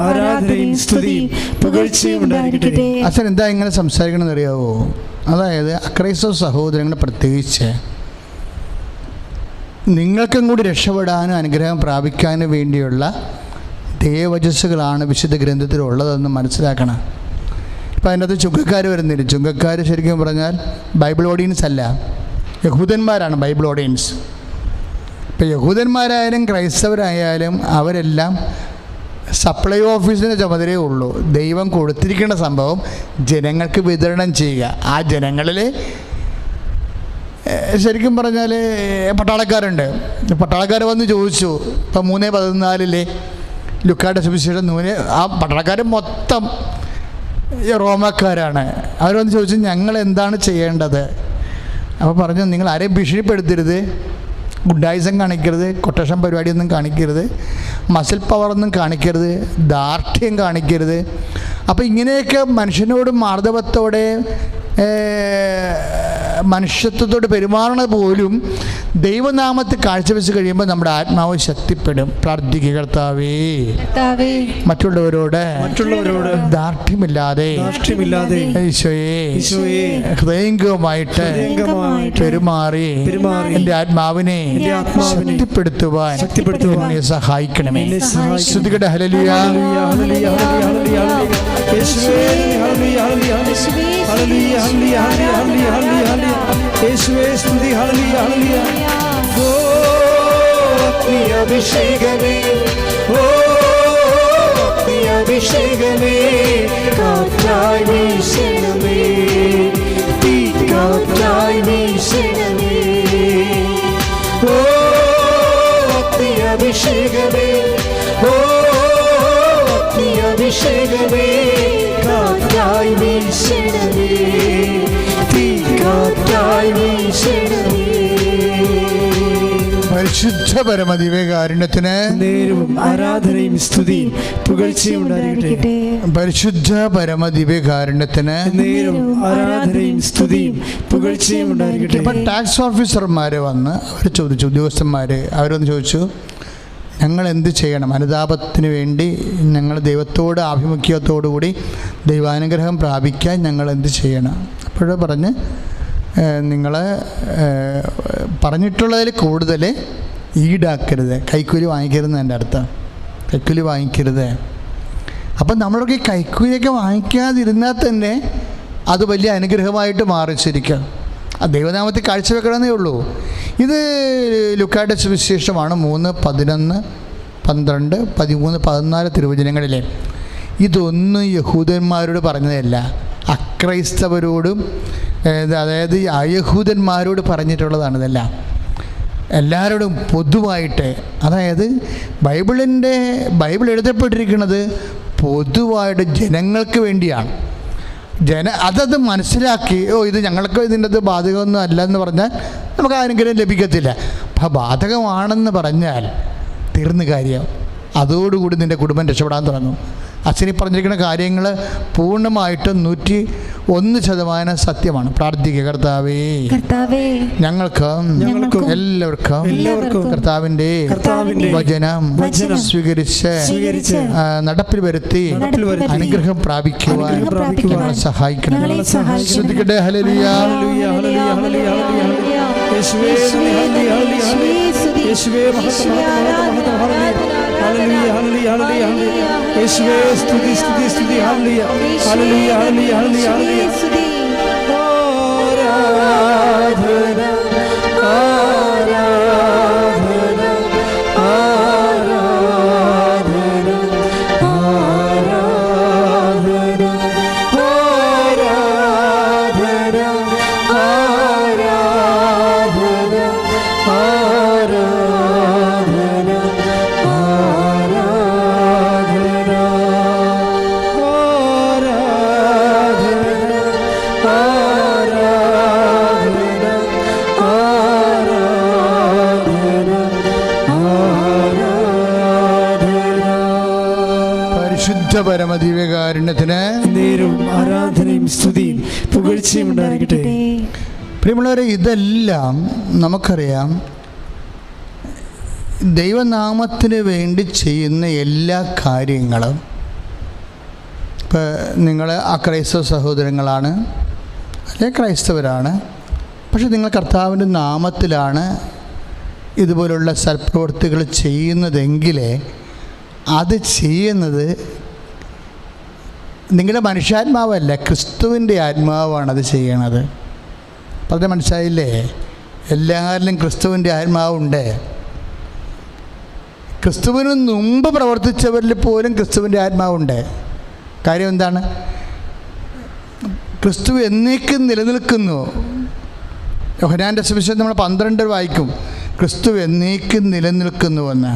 ആരാധനയും സ്തുതിയും പുകഴ്ചയും ഉണ്ടായിരിക്കട്ടെ. അച്ഛൻ എന്താ ഇങ്ങനെ സംസാരിക്കണമെന്ന് അറിയാവോ? അതായത് അക്രൈസ്തവ സഹോദരങ്ങൾ പ്രത്യേകിച്ച് നിങ്ങൾക്കും കൂടി രക്ഷപ്പെടാനും അനുഗ്രഹം പ്രാപിക്കാനും വേണ്ടിയുള്ള ദേവവചസ്സുകളാണ് വിശുദ്ധ ഗ്രന്ഥത്തിലുള്ളതെന്ന് മനസ്സിലാക്കണം. ഇപ്പം അതിൻ്റെ അകത്ത് ചുങ്കക്കാർ വരുന്നില്ല. ചുങ്കക്കാർ ശരിക്കും പറഞ്ഞാൽ ബൈബിൾ ഓഡിയൻസ് അല്ല, യഹൂദന്മാരാണ് ബൈബിൾ ഓഡിയൻസ്. ഇപ്പം യഹൂദന്മാരായാലും ക്രൈസ്തവരായാലും അവരെല്ലാം സപ്ലൈ ഓഫീസിൻ്റെ ചുമതലയേ ഉള്ളൂ. ദൈവം കൊടുത്തിരിക്കുന്ന സംഭവം ജനങ്ങൾക്ക് വിതരണം ചെയ്യുക. ആ ജനങ്ങളിൽ ശരിക്കും പറഞ്ഞാൽ പട്ടാളക്കാരുണ്ട്. പട്ടാളക്കാർ വന്ന് ചോദിച്ചു, ഇപ്പം 3:14 ലുക്കായുടെ സുവിശേഷം 3, ആ പട്ടാളക്കാർ മൊത്തം റോമക്കാരാണ്. അവർ വന്ന് ചോദിച്ചു, ഞങ്ങൾ എന്താണ് ചെയ്യേണ്ടത്? അപ്പോൾ പറഞ്ഞു, നിങ്ങൾ ആരെയും ഭീഷണിപ്പെടുത്തരുത്, ഗുഡായിസം കാണിക്കരുത്, കൊട്ടേഷൻ പരിപാടിയൊന്നും കാണിക്കരുത്, മസിൽ പവറൊന്നും കാണിക്കരുത്, ദാർഢ്യം കാണിക്കരുത്. അപ്പോൾ ഇങ്ങനെയൊക്കെ മനുഷ്യനോട് മാർദ്ദവത്തോടെ മനുഷ്യത്വത്തോട് പെരുമാറണത് പോലും ദൈവനാമത്തെ കാഴ്ചവെച്ച് കഴിയുമ്പോൾ നമ്മുടെ ആത്മാവ് ശക്തിപ്പെടും. പ്രാർത്ഥിക്കുക, കർത്താവേ മറ്റുള്ളവരോട് ദാർഢ്യമില്ലാതെ ഈശോയെ ഹൃദയംഗമായിട്ട് പെരുമാറി എൻ്റെ ആത്മാവിനെ ശക്തിപ്പെടുത്തുവാൻ എന്നെ സഹായിക്കണമേ. ശ്രുതികട്ടെ. ഹല്ലേലൂയ, യേശുവേ സ്തുതി. Hallelujah, hallelujah. ഓ അഭിഷേകമേ, ഓ അഭിഷേകമേ, കാറ്റായി വീശണമേ, തീ കാറ്റായി വീശണമേ. ഓ അഭിഷേകമേ, ഓ അഭിഷേകമേ, കാറ്റായി വീശണമേ, തീ കാറ്റായി വീശണമേ. പരിശുദ്ധ പരമദിവ്യകാരുണ്യത്തിന് നേരവും ആരാധനയും സ്തുതിയും പുകഴ്ചയും ഉണ്ടായിരിക്കട്ടെ. പരിശുദ്ധ പരമദിവ്യകാരുണ്യത്തിന് നേരവും ആരാധനയും സ്തുതിയും പുകഴ്ചയും ഉണ്ടായിരിക്കട്ടെ. ഇപ്പം ടാക്സ് ഓഫീസർമാർ വന്ന് അവർ ചോദിച്ചു, ഉദ്യോഗസ്ഥന്മാർ അവരൊന്ന് ചോദിച്ചു, ഞങ്ങൾ എന്ത് ചെയ്യണം? അനുതാപത്തിന് വേണ്ടി ഞങ്ങൾ ദൈവത്തോട് ആഭിമുഖ്യത്തോടു കൂടി ദൈവാനുഗ്രഹം പ്രാപിക്കാൻ ഞങ്ങൾ എന്ത് ചെയ്യണം? അപ്പോഴേ പറഞ്ഞ് നിങ്ങൾ പറഞ്ഞിട്ടുള്ളതിൽ കൂടുതൽ ഈടാക്കരുത്, കൈക്കൂലി വാങ്ങിക്കരുതെന്ന് എൻ്റെ അർത്ഥം. കൈക്കൂലി വാങ്ങിക്കരുത്. അപ്പം നമ്മളൊക്കെ ഈ കൈക്കൂലിയൊക്കെ വാങ്ങിക്കാതിരുന്നാൽ തന്നെ അത് വലിയ അനുഗ്രഹമായിട്ട് മാറിച്ചിരിക്കുക. ദൈവനാമത്തിൽ കാഴ്ചവെക്കണമെന്നേ ഉള്ളൂ. ഇത് ലൂക്കായുടെ സുവിശേഷമാണ് 3, 11, 12, 13, 14 തിരുവചനങ്ങളിലെ. ഇതൊന്നും യഹൂദന്മാരോട് പറഞ്ഞതല്ല, അക്രൈസ്തവരോടും അതായത് അയഹൂദന്മാരോട് പറഞ്ഞിട്ടുള്ളതാണ് ഇതെല്ലാം. എല്ലാവരോടും പൊതുവായിട്ട്, അതായത് ബൈബിൾ എഴുതപ്പെട്ടിരിക്കുന്നത് പൊതുവായിട്ട് ജനങ്ങൾക്ക് വേണ്ടിയാണ്. അതത് മനസ്സിലാക്കി ഇത് ഞങ്ങൾക്ക് ഇതിൻ്റെ ബാധകമൊന്നും അല്ല എന്ന് പറഞ്ഞാൽ നമുക്ക് ആരെങ്കിലും ലഭിക്കത്തില്ല. അപ്പം ബാധകമാണെന്ന് പറഞ്ഞാൽ തീർന്ന കാര്യം. അതോടുകൂടി നിൻ്റെ കുടുംബം രക്ഷപ്പെടാൻ തുടങ്ങും. അച്ഛനീ പറഞ്ഞിരിക്കുന്ന കാര്യങ്ങൾ പൂർണ്ണമായിട്ടും 101% സത്യമാണ്. പ്രാർത്ഥിക്കുക, കർത്താവേ ഞങ്ങൾക്ക് എല്ലാവർക്കും കർത്താവിൻ്റെ വചനം സ്വീകരിച്ച് നടപ്പിൽ വരുത്തി അനുഗ്രഹം പ്രാപിക്കുവാൻ സഹായിക്കണം. ശ്രദ്ധിക്കട്ടെ. ഹല്ലേലൂയ, യേശുവേ സ്തുതി സ്തുതി സ്തുതി. ഹല്ലേലൂയ ഹല്ലേലൂയ ഹല്ലേലൂയ ഹല്ലേലൂയ. ആരാധന ആരാധന ആരാധന പരമദിവ്യകാരുണ്യത്തിന് നേരും ആരാധനയും സ്തുതിയും പുകഴ്ചയും ഉണ്ടായിരിക്കട്ടെ. പ്രിയമുള്ളവരെ, ഇതെല്ലാം നമുക്കറിയാം, ദൈവനാമത്തിന് വേണ്ടി ചെയ്യുന്ന എല്ലാ കാര്യങ്ങളും. ഇപ്പോൾ നിങ്ങൾ ക്രൈസ്തവ സഹോദരങ്ങളാണ്, അല്ലെ ക്രൈസ്തവരാണ്, പക്ഷെ നിങ്ങൾ കർത്താവിൻ്റെ നാമത്തിലാണ് ഇതുപോലുള്ള സൽപ്രവൃത്തികൾ ചെയ്യുന്നതെങ്കിൽ അത് ചെയ്യുന്നത് നിങ്ങളുടെ മനുഷ്യാത്മാവല്ല, ക്രിസ്തുവിൻ്റെ ആത്മാവാണ് അത് ചെയ്യണത്. പറഞ്ഞ മനസ്സിലായില്ലേ? എല്ലാവരിലും ക്രിസ്തുവിൻ്റെ ആത്മാവുണ്ട്. ക്രിസ്തുവിന് മുമ്പ് പ്രവർത്തിച്ചവരിൽ പോലും ക്രിസ്തുവിൻ്റെ ആത്മാവുണ്ട്. കാര്യം എന്താണ്? ക്രിസ്തു എന്നേക്കും നിലനിൽക്കുന്നു. യോഹന്നാൻ്റെ സുവിശേഷം നമ്മൾ 12 വായിക്കും, ക്രിസ്തു എന്നേക്കും നിലനിൽക്കുന്നുവെന്ന്.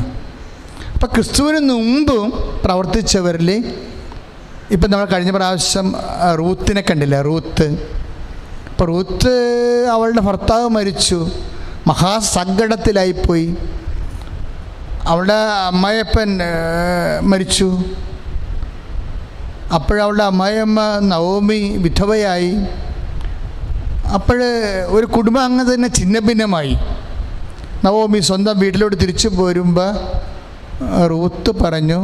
അപ്പം ക്രിസ്തുവിന് മുമ്പും പ്രവർത്തിച്ചവരിൽ ഇപ്പം നമ്മൾ കഴിഞ്ഞ പ്രാവശ്യം റൂത്തിനെ കണ്ടില്ല. ഇപ്പോൾ റൂത്ത് അവളുടെ ഭർത്താവ് മരിച്ചു, മഹാസങ്കടത്തിലായിപ്പോയി. അവളുടെ അമ്മായിയപ്പൻ മരിച്ചു. അപ്പോഴവളുടെ അമ്മായിയമ്മ നവോമി വിധവയായി. ഒരു കുടുംബം അങ്ങ് തന്നെ ഛിന്നഭിന്നമായി. നവോമി സ്വന്തം വീട്ടിലോട്ട് തിരിച്ചു പോരുമ്പോൾ റൂത്ത് പറഞ്ഞു.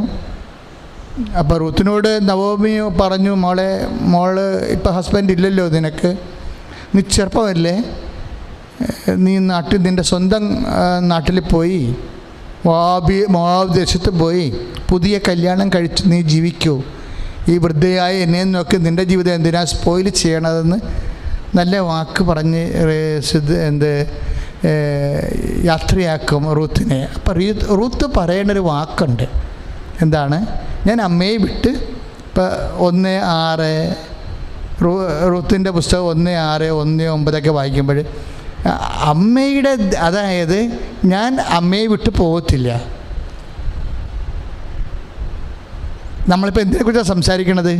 അപ്പോൾ റൂത്തിനോട് നവോമി പറഞ്ഞു, മോള് ഇപ്പം ഹസ്ബൻഡ് ഇല്ലല്ലോ നിനക്ക്, നീ ചെറുപ്പമല്ലേ, നീ നിൻ്റെ സ്വന്തം നാട്ടിൽ പോയി മോവാബ് ദേശത്ത് പോയി പുതിയ കല്യാണം കഴിച്ച് നീ ജീവിക്കൂ. ഈ വൃദ്ധയായ എന്നെ നോക്കി നിൻ്റെ ജീവിതം എന്തിനാ സ്പോയിൽ ചെയ്യണതെന്ന് നല്ല വാക്ക് പറഞ്ഞ് യാത്രയാക്കും റൂത്തിനെ. അപ്പം റൂത്ത് പറയേണ്ടൊരു വാക്കുണ്ട്. എന്താണ്? ഞാൻ അമ്മയെ വിട്ട് ഇപ്പം 1:6 റൂത്തിൻ്റെ പുസ്തകം 1:6, 1:9 വായിക്കുമ്പോൾ അമ്മയുടെ, അതായത് ഞാൻ അമ്മയെ വിട്ട് പോകത്തില്ല. നമ്മളിപ്പോൾ എന്തിനെക്കുറിച്ചാണ് സംസാരിക്കണത്?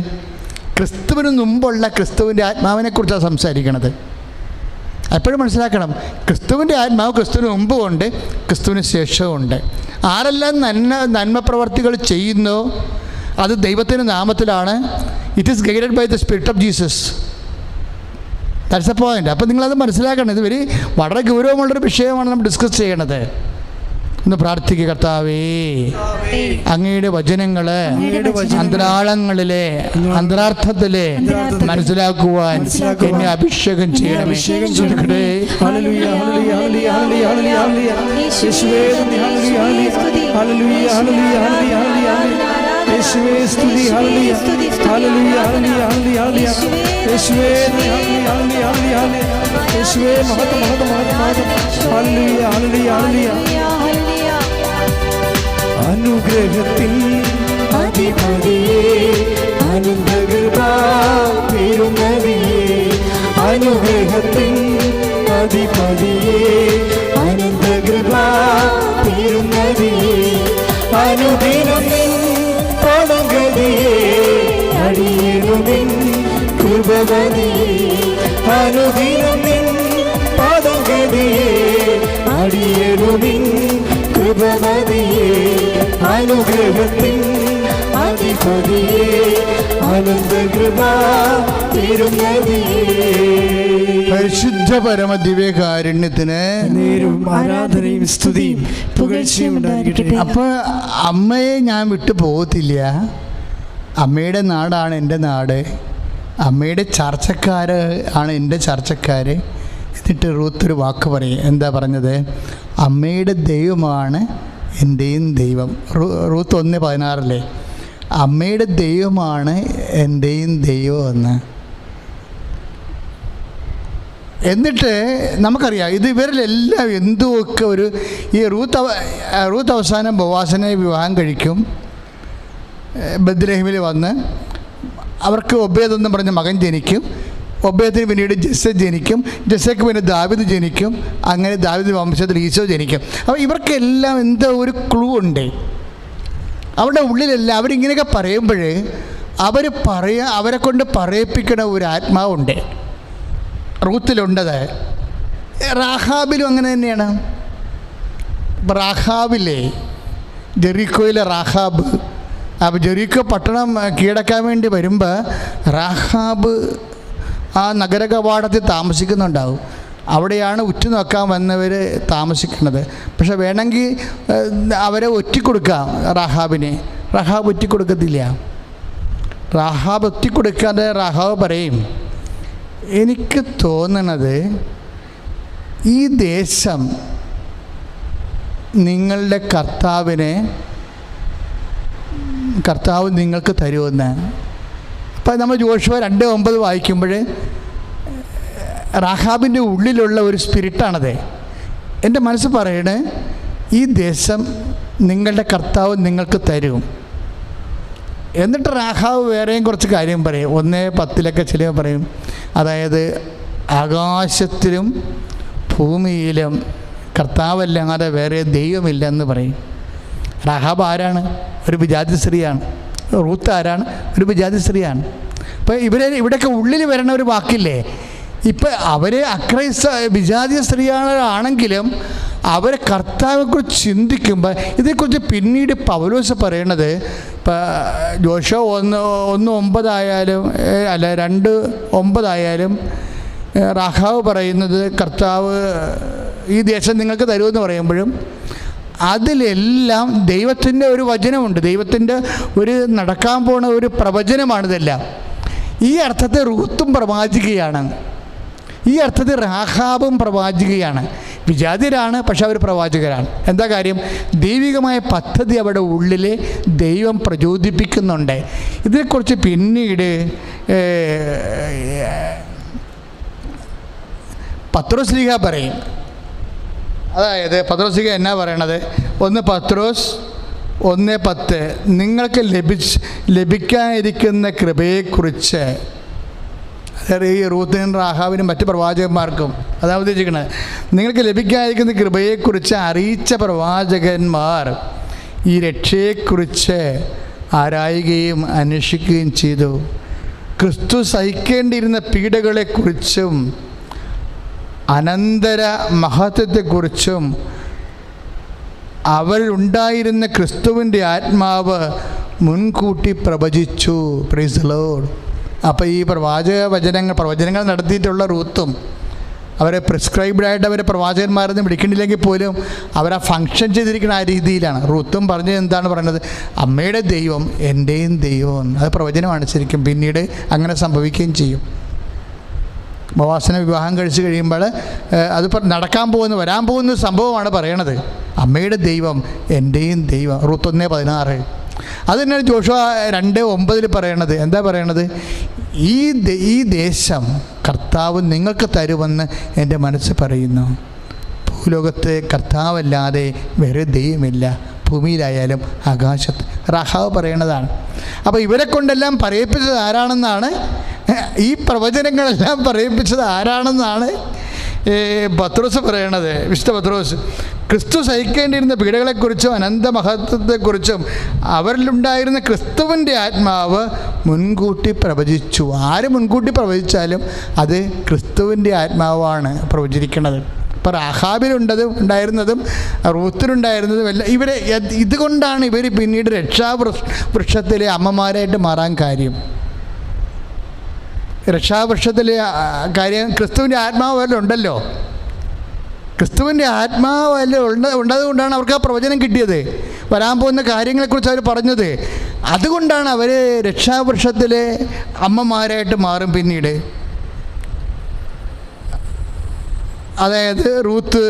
ക്രിസ്തുവിന് മുമ്പുള്ള ക്രിസ്തുവിൻ്റെ ആത്മാവിനെക്കുറിച്ചാണ് സംസാരിക്കണത്. എപ്പോഴും മനസ്സിലാക്കണം, ക്രിസ്തുവിൻ്റെ ആത്മാവ് ക്രിസ്തുവിന് മുമ്പുമുണ്ട്, ക്രിസ്തുവിന് ശേഷവുമുണ്ട്. ആരെല്ലാം നന്മ പ്രവർത്തികൾ ചെയ്യുന്നോ അത് ദൈവത്തിൻ്റെ നാമത്തിലാണ്. It is guided by the spirit of Jesus. That's a point. അപ്പോൾ നിങ്ങളത് മനസ്സിലാക്കണം. ഇത് വളരെ ഗൗരവമുള്ളൊരു വിഷയമാണ് നമ്മൾ ഡിസ്കസ് ചെയ്യണത്. ഒന്ന് പ്രാർത്ഥിക്കുക. കർത്താവേ, അങ്ങയുടെ വചനങ്ങള് അന്തരാളങ്ങളിലെ അന്തരാർത്ഥത്തിലെ മനസ്സിലാക്കുവാൻ എന്നെ അഭിഷേകം ചെയ്യണമേ. അനുഗ്രഹത്തിൽ അധിപതിയേ അനന്തകൃപാ പെരുമതിയേ അനുഗ്രഹത്തിൽ അധിപതിയേ അനന്തകൃപാ പെരുമതിയേ അനുദിനം നിൻ പദഗതിയേ അടിയനും നിൻ കൃപവതിയേ അനുദിനം നിൻ പദഗതിയേ അടിയനും നിൻ കൃപവതിയേ അനുഗ്രഹത്തിൻ അധിപതിയേ അനന്തകൃപാ പെരുമതിയേ. പരിശുദ്ധ പരമ ദിവ്യകാരുണ്യത്തിന് ആരാധനയും സ്തുതിയും പുകഴ്ചയും ഉണ്ടായിരിക്കട്ടെ. അപ്പോൾ അമ്മയെ ഞാൻ വിട്ടു പോകത്തില്ല. അമ്മയുടെ നാടാണ് എൻ്റെ നാട്, അമ്മയുടെ ചർച്ചക്കാർ ആണ് എൻ്റെ ചർച്ചക്കാർ. എന്നിട്ട് റൂത്ത് ഒരു വാക്ക് പറയും. എന്താ പറഞ്ഞത്? അമ്മയുടെ ദൈവമാണ് എൻ്റെയും ദൈവം. റൂത്ത് 1:16 അമ്മയുടെ ദൈവമാണ് എൻ്റെയും ദൈവം എന്ന്. എന്നിട്ട് നമുക്കറിയാം ഇത് ഇവരിലെല്ലാം എന്തുമൊക്കെ ഒരു ഈ റൂത്ത് അവസാനം ബോവാസിനെ വിവാഹം കഴിക്കും. ബത്ലഹേമിൽ വന്ന് അവർക്ക് ഒബേദ് എന്ന് പറഞ്ഞ മകൻ ജനിക്കും. ഒബേദിന് പിന്നീട് ജെസ്സ ജനിക്കും. ജെസ്സയ്ക്ക് പിന്നെ ദാവീദ് ജനിക്കും. അങ്ങനെ ദാവീദ് വംശത്തിൽ ഈശോ ജനിക്കും. അപ്പോൾ ഇവർക്കെല്ലാം എന്തോ ഒരു ക്ലൂ ഉണ്ട് അവരുടെ ഉള്ളിലെല്ലാം. അവരിങ്ങനെയൊക്കെ പറയുമ്പോൾ അവരെ കൊണ്ട് പറയിപ്പിക്കണ ഒരു ആത്മാവുണ്ട് റൂത്തിലുണ്ടത്. റാഹാബിലും അങ്ങനെ തന്നെയാണ്. റാഹാബിലെ ജെറിക്കോയിലെ റാഹാബ്, അപ്പോൾ ജെറിക്കോ പട്ടണം കീഴടക്കാൻ വേണ്ടി വരുമ്പോൾ റാഹാബ് ആ നഗര കവാടത്തിൽ താമസിക്കുന്നുണ്ടാവും. അവിടെയാണ് ഉറ്റുനോക്കാൻ വന്നവർ താമസിക്കുന്നത്. പക്ഷെ വേണമെങ്കിൽ അവരെ ഒറ്റിക്കൊടുക്കാം റാഹാബിനെ. റാഹാബ് ഒറ്റിക്കൊടുക്കത്തില്ല. റാഹാബ് ഒറ്റിക്കൊടുക്കാതെ റാഹാബ് പറയും, എനിക്ക് തോന്നണത് ഈ ദേശം നിങ്ങളുടെ കർത്താവ് നിങ്ങൾക്ക് തരുമെന്ന്. അപ്പം നമ്മൾ ജോഷുവ 2:9 വായിക്കുമ്പോൾ റാഹാബിൻ്റെ ഉള്ളിലുള്ള ഒരു സ്പിരിറ്റാണത്. എൻ്റെ മനസ്സ് പറയണേ, ഈ ദേശം നിങ്ങളുടെ കർത്താവ് നിങ്ങൾക്ക് തരും. എന്നിട്ട് റാഹാബ് വേറെയും കുറച്ച് കാര്യം പറയും. 1:10 ചില പറയും, അതായത് ആകാശത്തിലും ഭൂമിയിലും കർത്താവല്ലാതെ വേറെ ദൈവമില്ലെന്ന് പറയും. റാഹാബ് ആരാണ്? ഒരു വിജാതി സ്ത്രീയാണ്. റൂത്ത് ആരാണ്? ഒരു വിജാതി സ്ത്രീയാണ്. അപ്പോൾ ഇവിടെയൊക്കെ ഉള്ളിൽ വരണ ഒരു വാക്കില്ലേ, ഇപ്പം അവർ വിജാതീയ സ്ത്രീയാണെങ്കിലും അവർ കർത്താവിനെക്കുറിച്ച് ചിന്തിക്കുമ്പോൾ ഇതേക്കുറിച്ച് പിന്നീട് പൗലോസ് പറയണത്, ഇപ്പം ജോഷോ 1:9 ആയാലും അല്ല 2:9 ആയാലും റാഹാബ് പറയുന്നത് കർത്താവ് ഈ ദേശം നിങ്ങൾക്ക് തരുമെന്ന് പറയുമ്പോഴും അതിലെല്ലാം ദൈവത്തിൻ്റെ ഒരു വചനമുണ്ട്. ദൈവത്തിൻ്റെ ഒരു നടക്കാൻ പോണ ഒരു പ്രവചനമാണിതെല്ലാം. ഈ അർത്ഥത്തിൽ റൂത്തും പ്രവാചികയാണ്. ഈ അർത്ഥത്തിൽ റാഹാബും പ്രവാചികയാണ്. വിജാതിരാണ്, പക്ഷെ അവർ പ്രവാചകരാണ്. എന്താ കാര്യം? ദൈവികമായ പദ്ധതി അവിടെ ഉള്ളിൽ ദൈവം പ്രചോദിപ്പിക്കുന്നുണ്ട്. ഇതിനെക്കുറിച്ച് പിന്നീട് പത്രോസ്ലീഹ പറയും. അതായത് പത്രോസ്ലീഹ എന്നാ പറയണത്? 1 പത്രോസ് 1:10 നിങ്ങൾക്ക് ലഭിക്കാനിരിക്കുന്ന കൃപയെക്കുറിച്ച്, അതായത് ഈ റൂത്തിനും റാഹാബിനും മറ്റ് പ്രവാചകന്മാർക്കും അതാ ഉദ്ദേശിക്കുന്നത്, നിങ്ങൾക്ക് ലഭിക്കാനിരിക്കുന്ന കൃപയെക്കുറിച്ച് അറിയിച്ച പ്രവാചകന്മാർ ഈ രക്ഷയെക്കുറിച്ച് ആരായുകയും അന്വേഷിക്കുകയും ചെയ്തു. ക്രിസ്തു സഹിക്കേണ്ടിയിരുന്ന പീഡകളെക്കുറിച്ചും അനന്തര മഹത്വത്തെക്കുറിച്ചും അവരുണ്ടായിരുന്ന ക്രിസ്തുവിൻ്റെ ആത്മാവ് മുൻകൂട്ടി പ്രവചിച്ചു. Price the Lord. അപ്പോൾ ഈ പ്രവചനങ്ങൾ നടത്തിയിട്ടുള്ള റൂത്തും അവരെ പ്രിസ്ക്രൈബ്ഡായിട്ട് അവരെ പ്രവാചകന്മാരെന്ന് വിളിക്കണില്ലെങ്കിൽ പോലും അവരാ ഫങ്ഷൻ ചെയ്തിരിക്കുന്ന ആ രീതിയിലാണ്. റൂത്തും പറഞ്ഞത് എന്താണ് പറയുന്നത്? അമ്മയുടെ ദൈവം എൻ്റെയും ദൈവം. അത് പ്രവചനമാണ് ശരിക്കും. പിന്നീട് അങ്ങനെ സംഭവിക്കുകയും ചെയ്യും. ബോവാസിനെ വിവാഹം കഴിച്ച് കഴിയുമ്പോൾ അത് നടക്കാൻ പോകുന്ന വരാൻ പോകുന്ന സംഭവമാണ് പറയണത്. അമ്മയുടെ ദൈവം എൻ്റെയും ദൈവം. റൂത്ത് 1:16. അത് തന്നെയാണ് ജോഷുവ 2:9 പറയണത്. എന്താ പറയണത്? ഈ ദേശം കർത്താവ് നിങ്ങൾക്ക് തരുമെന്ന് എൻ്റെ മനസ്സ് പറയുന്നു. ഭൂലോകത്ത് കർത്താവല്ലാതെ വേറെ ദൈവമില്ല, ഭൂമിയിലായാലും ആകാശത്ത്. റഹാവ് പറയണതാണ്. അപ്പോൾ ഇവരെ കൊണ്ടെല്ലാം പറയിപ്പിച്ചത് ആരാണെന്നാണ്, ഈ പ്രവചനങ്ങളെല്ലാം പറയിപ്പിച്ചത് ആരാണെന്നാണ് പത്രോസ് പറയണത്. വിശുദ്ധ പത്രോസ് ക്രിസ്തു സഹിക്കേണ്ടിയിരുന്ന പീഡകളെക്കുറിച്ചും അനന്തമഹത്വത്തെക്കുറിച്ചും അവരിലുണ്ടായിരുന്ന ക്രിസ്തുവിൻ്റെ ആത്മാവ് മുൻകൂട്ടി പ്രവചിച്ചു. ആര് മുൻകൂട്ടി പ്രവചിച്ചാലും അത് ക്രിസ്തുവിൻ്റെ ആത്മാവാണ് പ്രവചിക്കുന്നത്. ഇപ്പോൾ ഉണ്ടായിരുന്നതും റൂത്തിലുണ്ടായിരുന്നതും എല്ലാം ഇവരെ ഇതുകൊണ്ടാണ് ഇവർ പിന്നീട് രക്ഷാവൃക്ഷത്തിലെ അമ്മമാരായിട്ട് മാറാൻ കാര്യം. രക്ഷാവൃക്ഷത്തിലെ കാര്യം ക്രിസ്തുവിൻ്റെ ആത്മാവ് വല്ല ഉണ്ടല്ലോ. ക്രിസ്തുവിൻ്റെ ആത്മാവ് വല്ല ഉണ്ടതുകൊണ്ടാണ് അവർക്ക് ആ പ്രവചനം കിട്ടിയത്. വരാൻ പോകുന്ന കാര്യങ്ങളെക്കുറിച്ച് അവർ പറഞ്ഞത്. അതുകൊണ്ടാണ് അവർ രക്ഷാവൃക്ഷത്തിലെ അമ്മമാരായിട്ട് മാറും പിന്നീട്. അതായത് റൂത്ത്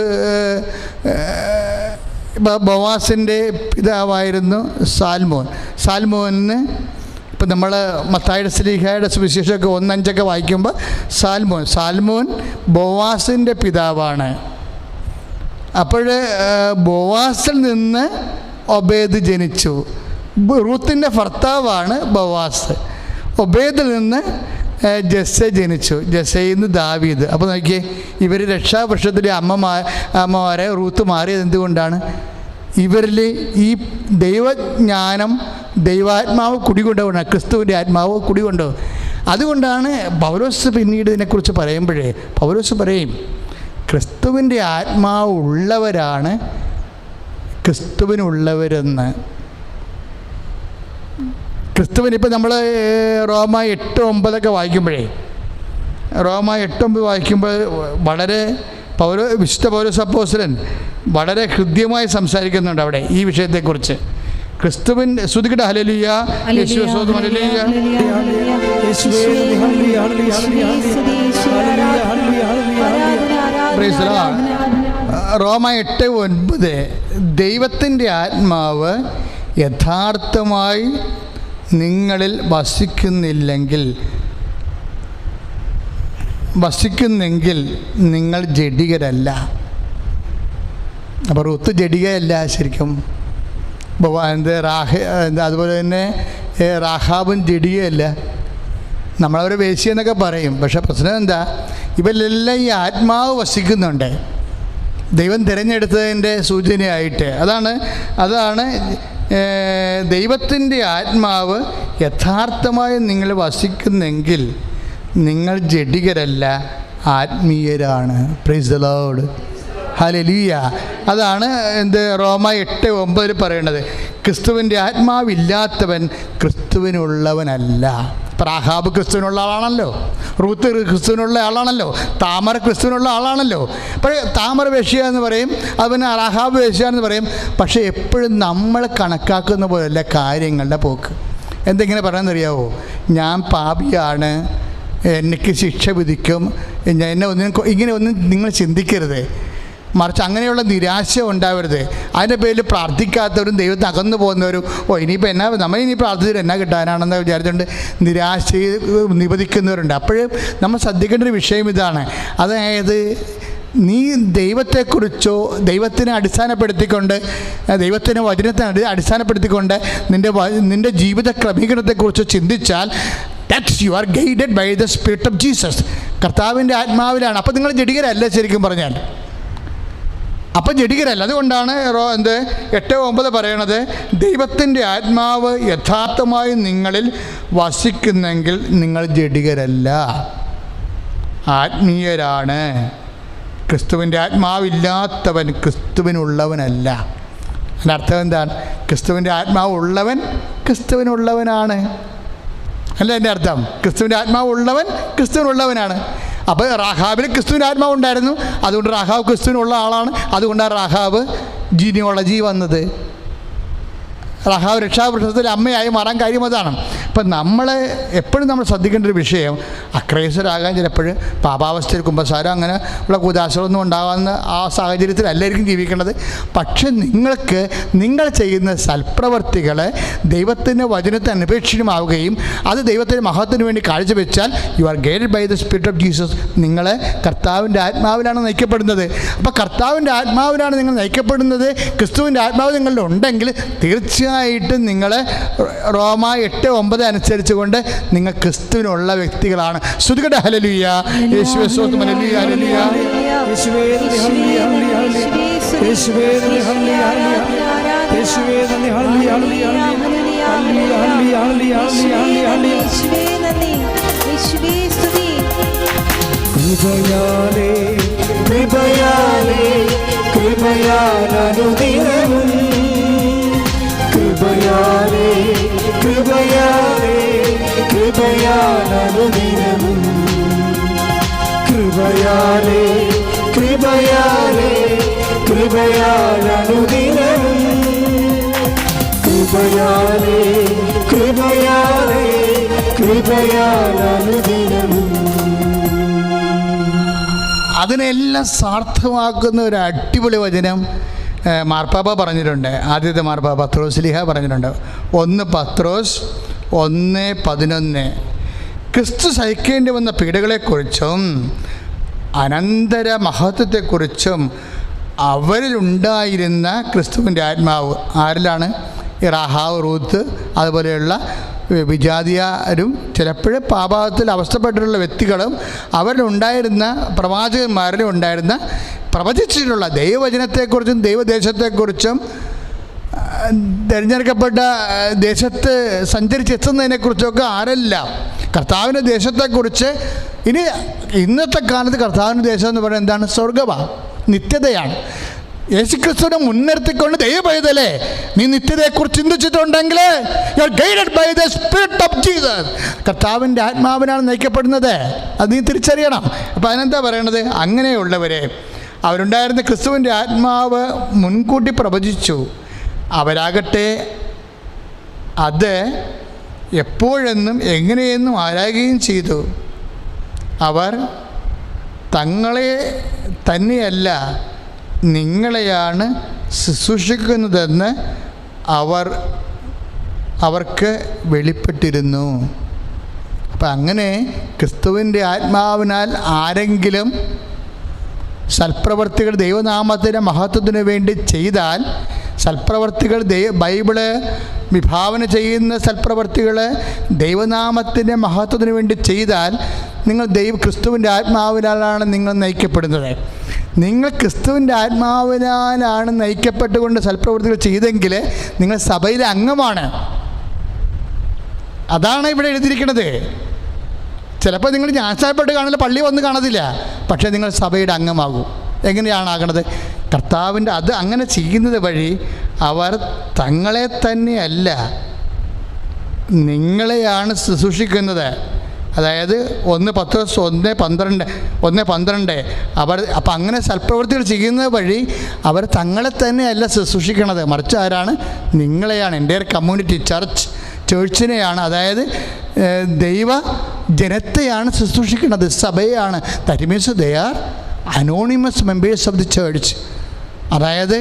ബോവാസിൻ്റെ പിതാവായിരുന്നു സാൽമോന്. ഇപ്പം നമ്മൾ മത്തായിയുടെ ശ്ലീഹായുടെ സുവിശേഷമൊക്കെ 1:5 വായിക്കുമ്പോൾ സാൽമോൻ ബോവാസിൻ്റെ പിതാവാണ്. അപ്പോൾ ബോവാസിൽ നിന്ന് ഒബേദ് ജനിച്ചു. റൂത്തിൻ്റെ ഭർത്താവാണ് ബോവാസ്. ഒബേദിൽ നിന്ന് ജസ്സെ ജനിച്ചു. ജസ്സയിൽ നിന്ന് ദാവീദ്. അപ്പോൾ നോക്കിയേ, ഇവർ രക്ഷാവൃക്ഷത്തിലെ അമ്മമാരെ റൂത്ത് മാറിയത് എന്തുകൊണ്ടാണ്? ഇവരിൽ ഈ ദൈവജ്ഞാനം, ദൈവാത്മാവ് കുടികൊണ്ടുപോകണം, ക്രിസ്തുവിൻ്റെ ആത്മാവ് കുടികൊണ്ടുപോകും. അതുകൊണ്ടാണ് പൗലോസ് പിന്നീട് ഇതിനെക്കുറിച്ച് പറയുമ്പോഴേ പൗലോസ് പറയും, ക്രിസ്തുവിൻ്റെ ആത്മാവ് ഉള്ളവരാണ് ക്രിസ്തുവിനുള്ളവരെന്ന്. ക്രിസ്തുവിനിപ്പോൾ നമ്മൾ റോമ 8:9 വായിക്കുമ്പോഴേ റോമ 8:9 വായിക്കുമ്പോൾ വളരെ വിശുദ്ധ പൗലോസ് അപ്പോസ്തലൻ വളരെ ഹൃദ്യമായി സംസാരിക്കുന്നുണ്ട് അവിടെ ഈ വിഷയത്തെക്കുറിച്ച്. ക്രിസ്തുവിൻ്റെ സ്തുതിക്കട്ടെ, ഹല്ലേലൂയ, യേശുവേ സ്തോത്രം, ഹല്ലേലൂയ. റോമ 8:9 ദൈവത്തിൻ്റെ ആത്മാവ് യഥാർത്ഥമായി നിങ്ങളിൽ വസിക്കുന്നെങ്കിൽ നിങ്ങൾ ജഡികരല്ല. അപ്പോൾ റൂത്ത് ജഡികയല്ല ശരിക്കും. അതുപോലെ തന്നെ റാഹാബും ജഡികയല്ല. നമ്മളവരെ വേശ്യ പറയും. പക്ഷെ പ്രശ്നം എന്താ? ഇവരിലെല്ലാം ഈ ആത്മാവ് വസിക്കുന്നുണ്ട്, ദൈവം തിരഞ്ഞെടുത്തതിൻ്റെ സൂചനയായിട്ട്. അതാണ് ദൈവത്തിൻ്റെ ആത്മാവ് യഥാർത്ഥമായി നിങ്ങൾ വസിക്കുന്നെങ്കിൽ നിങ്ങൾ ജഡികരല്ല, ആത്മീയരാണ്. Praise the lord, hallelujah. അതാണ് റോമ 8:9 പറയണത്. ക്രിസ്തുവിൻ്റെ ആത്മാവില്ലാത്തവൻ ക്രിസ്തുവിനുള്ളവനല്ല. റാഹാബ് ക്രിസ്തുവിനുള്ള ആളാണല്ലോ, റൂത്ത് ക്രിസ്തുവിനുള്ള ആളാണല്ലോ, താമര ക്രിസ്തുവിനുള്ള ആളാണല്ലോ. അപ്പോൾ താമര വേശ്യ എന്ന് പറയും, അതുപോലെ റാഹാബ് വേശ്യ എന്ന് പറയും. പക്ഷേ എപ്പോഴും നമ്മൾ കണക്കാക്കുന്ന പോലെയല്ല കാര്യങ്ങളുടെ പോക്ക്. എന്തെങ്കിലും പറയാമെന്നറിയാവോ? ഞാൻ പാപിയാണ്, എനിക്ക് ശിക്ഷ വിധിക്കും, ഇങ്ങനെ ഒന്നും നിങ്ങൾ ചിന്തിക്കരുത്. മറിച്ച് അങ്ങനെയുള്ള നിരാശ ഉണ്ടാവരുത്. അതിൻ്റെ പേരിൽ പ്രാർത്ഥിക്കാത്തവരും ദൈവത്തെ അകന്നു പോകുന്നവരും ഇനിയിപ്പോൾ നമ്മളിനി പ്രാർത്ഥിച്ചിട്ട് എന്നാ കിട്ടാനാണെന്ന് വിചാരിച്ചുകൊണ്ട് നിരാശ നിവദിക്കുന്നവരുണ്ട്. അപ്പോഴും നമ്മൾ ശ്രദ്ധിക്കേണ്ട ഒരു വിഷയം ഇതാണ്. അതായത് നീ ദൈവത്തെക്കുറിച്ചോ ദൈവത്തിനെ അടിസ്ഥാനപ്പെടുത്തിക്കൊണ്ട് ദൈവത്തിൻ്റെ വചനത്തെ അടിസ്ഥാനപ്പെടുത്തിക്കൊണ്ട് നിൻ്റെ ജീവിത ക്രമീകരണത്തെക്കുറിച്ച് ചിന്തിച്ചാൽ that's you are guided by the spirit of Jesus. കർത്താവിൻ്റെ ആത്മാവിലാണ്. അപ്പോൾ നിങ്ങൾ ജഡികരല്ല ശരിക്കും പറഞ്ഞാൽ. അപ്പം ജഡികരല്ല. അതുകൊണ്ടാണ് 8:9 പറയണത്, ദൈവത്തിൻ്റെ ആത്മാവ് യഥാർത്ഥമായി നിങ്ങളിൽ വസിക്കുന്നെങ്കിൽ നിങ്ങൾ ജഡികരല്ല, ആത്മീയരാണ്. ക്രിസ്തുവിൻ്റെ ആത്മാവില്ലാത്തവൻ ക്രിസ്തുവിനുള്ളവനല്ല. അതിൻ്റെ അർത്ഥം എന്താണ്? ക്രിസ്തുവിൻ്റെ ആത്മാവ് ഉള്ളവൻ ക്രിസ്തുവിനുള്ളവനാണ് അല്ല എൻ്റെ അർത്ഥം. ക്രിസ്തുവിൻ്റെ ആത്മാവ് ഉള്ളവൻ ക്രിസ്തുവിനുള്ളവനാണ്. അപ്പോൾ റാഹാബിൽ ക്രിസ്തുവിൻ്റെ ആത്മാവ് ഉണ്ടായിരുന്നു. അതുകൊണ്ട് റാഹാബ് ക്രിസ്തുവിനുള്ള ആളാണ്. അതുകൊണ്ടാണ് റാഹാബ് ജീനിയോളജി വന്നത്. റാഹാബ് രക്ഷാപ്രശ്നത്തിൽ അമ്മയായി മാറാൻ കാര്യം അതാണ്. അപ്പം നമ്മൾ എപ്പോഴും നമ്മൾ ശ്രദ്ധിക്കേണ്ട ഒരു വിഷയം, അക്രൈസ്തരാകാൻ ചിലപ്പോൾ പാപാവസ്ഥയിൽ കുമ്പസാരം അങ്ങനെ ഉള്ള കൂതാശകളൊന്നും ഉണ്ടാകാവുന്ന ആ സാഹചര്യത്തിലല്ലായിരിക്കും ജീവിക്കേണ്ടത്. പക്ഷെ നിങ്ങൾക്ക് നിങ്ങൾ ചെയ്യുന്ന സൽപ്രവർത്തികളെ ദൈവത്തിൻ്റെ വചനത്തെ അനപേക്ഷിതമാവുകയും അത് ദൈവത്തിൻ്റെ മഹത്വത്തിന് വേണ്ടി കാഴ്ചവെച്ചാൽ you are guided by the spirit of Jesus. നിങ്ങൾ കർത്താവിൻ്റെ ആത്മാവിലാണ് നയിക്കപ്പെടുന്നത്. അപ്പോൾ കർത്താവിൻ്റെ ആത്മാവിലാണ് നിങ്ങൾ നയിക്കപ്പെടുന്നത്. ക്രിസ്തുവിൻ്റെ ആത്മാവ് നിങ്ങളിൽ ഉണ്ടെങ്കിൽ തീർച്ചയായിട്ടും നിങ്ങൾ റോമ 8:9 അനുസരിച്ചുകൊണ്ട് നിങ്ങൾ ക്രിസ്തുവിനുള്ള വ്യക്തികളാണ്. ശ്രുതികട്ടെ ഹല്ലേലൂയ. യേശുവേ സ്തോത്രം. ഹല്ലേലൂയ ഹല്ലേലൂയ. യേശുവേ നന്ദി. ഹല്ലേലൂയ ഹല്ലേലൂയ. യേശുവേ നന്ദി. ഹല്ലേലൂയ ഹല്ലേലൂയ. യേശുവേ നന്ദി. ഹല്ലേലൂയ ഹല്ലേലൂയ. ഹല്ലേലൂയ ഹല്ലേലൂയ. ഹല്ലേലൂയ ഹല്ലേലൂയ. യേശുവേ നന്ദി. യേശുവേ സ്തുതി. കൃപയാലേ കൃപയാലേ കൃപയാൽ അനുദിനവും കൃപയാലേ കൃപയാലേ കൃപയാൽ അനുദിനവും കൃപയാലേ കൃപയാലേ കൃപയാൽ അനുദിനവും കൃപയാലേ കൃപയാലേ കൃപയാൽ അനുദിനവും. അതിനെല്ലാം സാർത്ഥമാക്കുന്ന ഒരു അടിപൊളി വചനം മാർപ്പാപ്പ പറഞ്ഞിട്ടുണ്ട്. ആദ്യത്തെ മാർപ്പാപ്പ പത്രോസ്ലീഹ പറഞ്ഞിട്ടുണ്ട്. 1 പത്രോസ് 1:11 ക്രിസ്തു സഹിക്കേണ്ടി വന്ന പീഡകളെക്കുറിച്ചും അനന്തര മഹത്വത്തെക്കുറിച്ചും അവരിലുണ്ടായിരുന്ന ക്രിസ്തുവിൻ്റെ ആത്മാവ് ആരിലാണ്? റാഹാവ്, റൂത്ത്, അതുപോലെയുള്ള വിജാതിയരും ചിലപ്പോൾ പാപാവത്തിൽ അവസ്ഥപ്പെട്ടിട്ടുള്ള വ്യക്തികളും അവരിലുണ്ടായിരുന്ന പ്രവാചകന്മാരിലും ഉണ്ടായിരുന്ന പ്രവചിച്ചിട്ടുള്ള ദൈവവചനത്തെക്കുറിച്ചും ദൈവദേശത്തെക്കുറിച്ചും തിരഞ്ഞെടുക്കപ്പെട്ട ദേശത്ത് സഞ്ചരിച്ചെത്തുന്നതിനെക്കുറിച്ചൊക്കെ ആരെല്ലാം കർത്താവിൻ്റെ ദേശത്തെക്കുറിച്ച്. ഇനി ഇന്നത്തെ കാലത്ത് കർത്താവിൻ്റെ ദേശം എന്ന് പറയുന്നത് എന്താണ്? സ്വർഗ്ഗമാണ്, നിത്യതയാണ്. യേശുക്രിസ്തുവിനെ മുൻനിർത്തിക്കൊണ്ട് ദൈവപൈതലേ, നീ നിത്യതയെക്കുറിച്ച് ചിന്തിച്ചിട്ടുണ്ടെങ്കിൽ you are guided by the spirit of Jesus. കർത്താവിൻ്റെ ആത്മാവിനാണ് നയിക്കപ്പെടുന്നത്. അത് നീ തിരിച്ചറിയണം. അപ്പോൾ അതിനെന്താ പറയണത്? അങ്ങനെയുള്ളവരെ അവരുണ്ടായിരുന്ന ക്രിസ്തുവിൻ്റെ ആത്മാവ് മുൻകൂട്ടി പ്രവചിച്ചു. അവരാകട്ടെ അത് എപ്പോഴെന്നും എങ്ങനെയെന്നും ആരായുകയും ചെയ്തു. അവർ തങ്ങളെ തന്നെയല്ല നിങ്ങളെയാണ് ശുശ്രൂഷിക്കുന്നതെന്ന് അവർക്ക് വെളിപ്പെട്ടിരുന്നു. അപ്പം അങ്ങനെ ക്രിസ്തുവിൻ്റെ ആത്മാവിനാൽ ആരെങ്കിലും സൽപ്രവർത്തികൾ ദൈവനാമത്തിൻ്റെ മഹത്വത്തിന് വേണ്ടി ചെയ്താൽ, സൽപ്രവർത്തികൾ ബൈബിള് വിഭാവന ചെയ്യുന്ന സൽപ്രവർത്തികൾ ദൈവനാമത്തിൻ്റെ മഹത്വത്തിന് വേണ്ടി ചെയ്താൽ നിങ്ങൾ ക്രിസ്തുവിൻ്റെ ആത്മാവിനാലാണ് നിങ്ങൾ നയിക്കപ്പെടുന്നത്. നിങ്ങൾ ക്രിസ്തുവിൻ്റെ ആത്മാവിനാലാണ് നയിക്കപ്പെട്ടുകൊണ്ട് സൽപ്രവൃത്തികൾ ചെയ്തെങ്കിൽ നിങ്ങൾ സഭയിലെ അംഗമാണ്. അതാണ് ഇവിടെ എഴുതിയിരിക്കുന്നത്. ചിലപ്പോൾ നിങ്ങൾ ജ്ഞാനസ്നാനപ്പെട്ട് കാണില്ല, പള്ളി വന്ന് കാണത്തില്ല, പക്ഷേ നിങ്ങൾ സഭയുടെ അംഗമാകും. എങ്ങനെയാണ് ആകണത്? കർത്താവിൻ്റെ അത് അങ്ങനെ ചെയ്യുന്നത് വഴി അവർ തങ്ങളെ തന്നെയല്ല നിങ്ങളെയാണ് ശുശ്രൂഷിക്കുന്നത്. അതായത് 1 പത്രോസ് 1:12 അവർ അപ്പം അങ്ങനെ സൽപ്രവൃത്തികൾ ചെയ്യുന്നത് വഴി അവർ തങ്ങളെ തന്നെയല്ല ശുശ്രൂഷിക്കണത്, മറിച്ച് ആരാണ്? നിങ്ങളെയാണ്. എൻ്റെ കമ്മ്യൂണിറ്റി ചേർച്ചിനെയാണ്, അതായത് ദൈവ ജനത്തെയാണ് ശുശ്രൂഷിക്കുന്നത്, സഭയാണ്. That means they are anonymous members of the church. അതായത്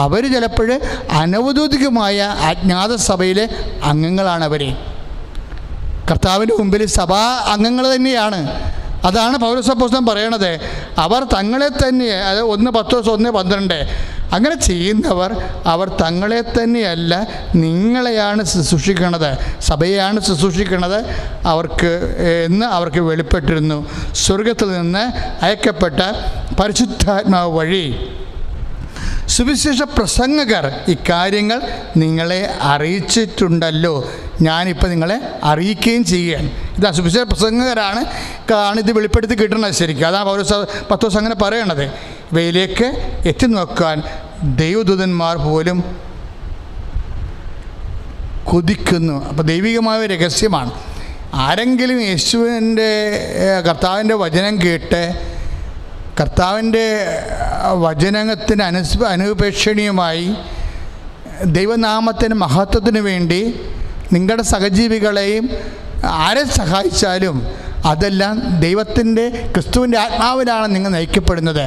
അവർ ചിലപ്പോൾ അനൗദ്യോഗികമായ അജ്ഞാത സഭയിലെ അംഗങ്ങളാണ്. അവർ കർത്താവിൻ്റെ മുമ്പിൽ സഭാ അംഗങ്ങൾ തന്നെയാണ്. അതാണ് പൗലോസ് അപ്പോസ്തലൻ പറയണത്. അവർ തങ്ങളെ തന്നെ, അത് 1 പത്രോസ് 1:12 അങ്ങനെ ചെയ്യുന്നവർ അവർ തങ്ങളെ തന്നെയല്ല നിങ്ങളെയാണ് ശുശ്രൂഷിക്കണത്, സഭയെയാണ് ശുശ്രൂഷിക്കണത് എന്ന് അവർക്ക് വെളിപ്പെട്ടിരുന്നു. സ്വർഗത്തിൽ നിന്ന് അയക്കപ്പെട്ട പരിശുദ്ധാത്മാവ് വഴി സുവിശേഷ പ്രസംഗകർ ഇക്കാര്യങ്ങൾ നിങ്ങളെ അറിയിച്ചിട്ടുണ്ടല്ലോ. ഞാനിപ്പോൾ നിങ്ങളെ അറിയിക്കുകയും ചെയ്യുകയാണ്. ഇതാ സുവിശേഷ പ്രസംഗകരാണ് ഇത് വെളിപ്പെടുത്തി കിട്ടണത്. ശരിക്കും അതാണ് പൗലോസ് അങ്ങനെ പറയണത്. ഇവയിലേക്ക് എത്തി നോക്കാൻ ദൈവദൂതന്മാർ പോലും കൊതിക്കുന്നു. അപ്പോൾ ദൈവികമായ രഹസ്യമാണ്. ആരെങ്കിലും യേശുവിൻ്റെ കർത്താവിൻ്റെ വചനം കേട്ട് കർത്താവിൻ്റെ വചനത്തിന് അനുപേക്ഷണീയമായി ദൈവനാമത്തിന് മഹത്വത്തിന് വേണ്ടി നിങ്ങളുടെ സഹജീവികളെയും ആരെ സഹായിച്ചാലും അതെല്ലാം ദൈവത്തിൻ്റെ ക്രിസ്തുവിൻ്റെ ആത്മാവിലാണ് നിങ്ങൾ നയിക്കപ്പെടുന്നത്.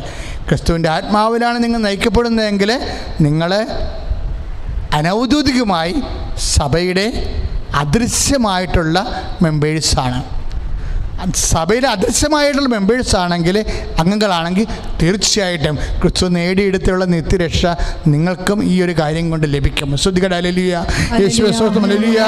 ക്രിസ്തുവിൻ്റെ ആത്മാവിലാണ് നിങ്ങൾ നയിക്കപ്പെടുന്നതെങ്കിൽ നിങ്ങൾ അനൗദ്യോഗികമായി സഭയുടെ അദൃശ്യമായിട്ടുള്ള മെമ്പേഴ്സാണ്. സഭയിലെ അദൃശ്യമായിട്ടുള്ള മെമ്പേഴ്സാണെങ്കിൽ, അംഗങ്ങളാണെങ്കിൽ തീർച്ചയായിട്ടും ക്രിസ്തു നേടിയെടുത്തുള്ള നിത്യരക്ഷ നിങ്ങൾക്കും ഈ ഒരു കാര്യം കൊണ്ട് ലഭിക്കും. ശ്രദ്ധിക്കട്ടെ. ഹല്ലേലൂയ. യേശുവേ സ്തോത്രം. ഹല്ലേലൂയ.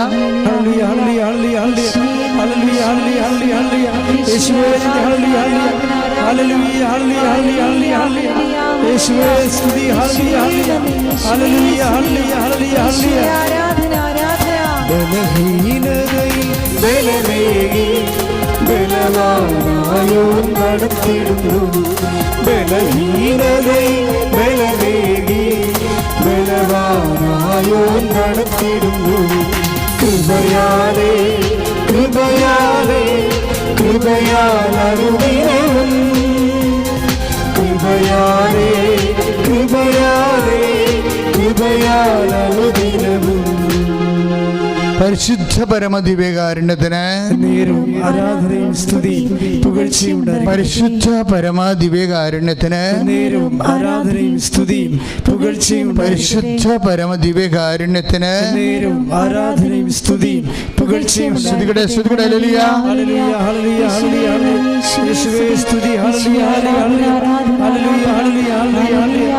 ബലവാനായോ നടത്തിടുന്നു, ബലഹീനതയിൽ ബലമേകി ബലവാനായോ നടത്തിടുന്നു. കൃപയാലേ കൃപയാലേ കൃപയാലനുദിനവും, കൃപയാലേ കൃപയാലേ കൃപയാലനുദിനവും. പരിശുദ്ധ പരമദിവ്യകാരുണ്യത്തിന് ആരാധനയും സ്തുതിയും പുകഴ്ചയും. പരിശുദ്ധ പരമദിവ്യകാരുണ്യത്തിന് ആരാധനയും സ്തുതിയും പുകഴ്ചയും. പരിശുദ്ധ പരമദിവ്യകാരുണ്യത്തിന് ആരാധനയും സ്തുതിയും പുകഴ്ചയും. സ്തുതിക്കട്ടെ. സ്തുതിക്കട്ടെ. ഹല്ലേലൂയ. ഹല്ലേലൂയ. ഹല്ലേലൂയ. ഹല്ലേലൂയ. യേശുവേ സ്തുതി. ഹല്ലേലൂയ. ഹല്ലേലൂയ. ഹല്ലേലൂയ. ഹല്ലേലൂയ. ഹല്ലേലൂയ.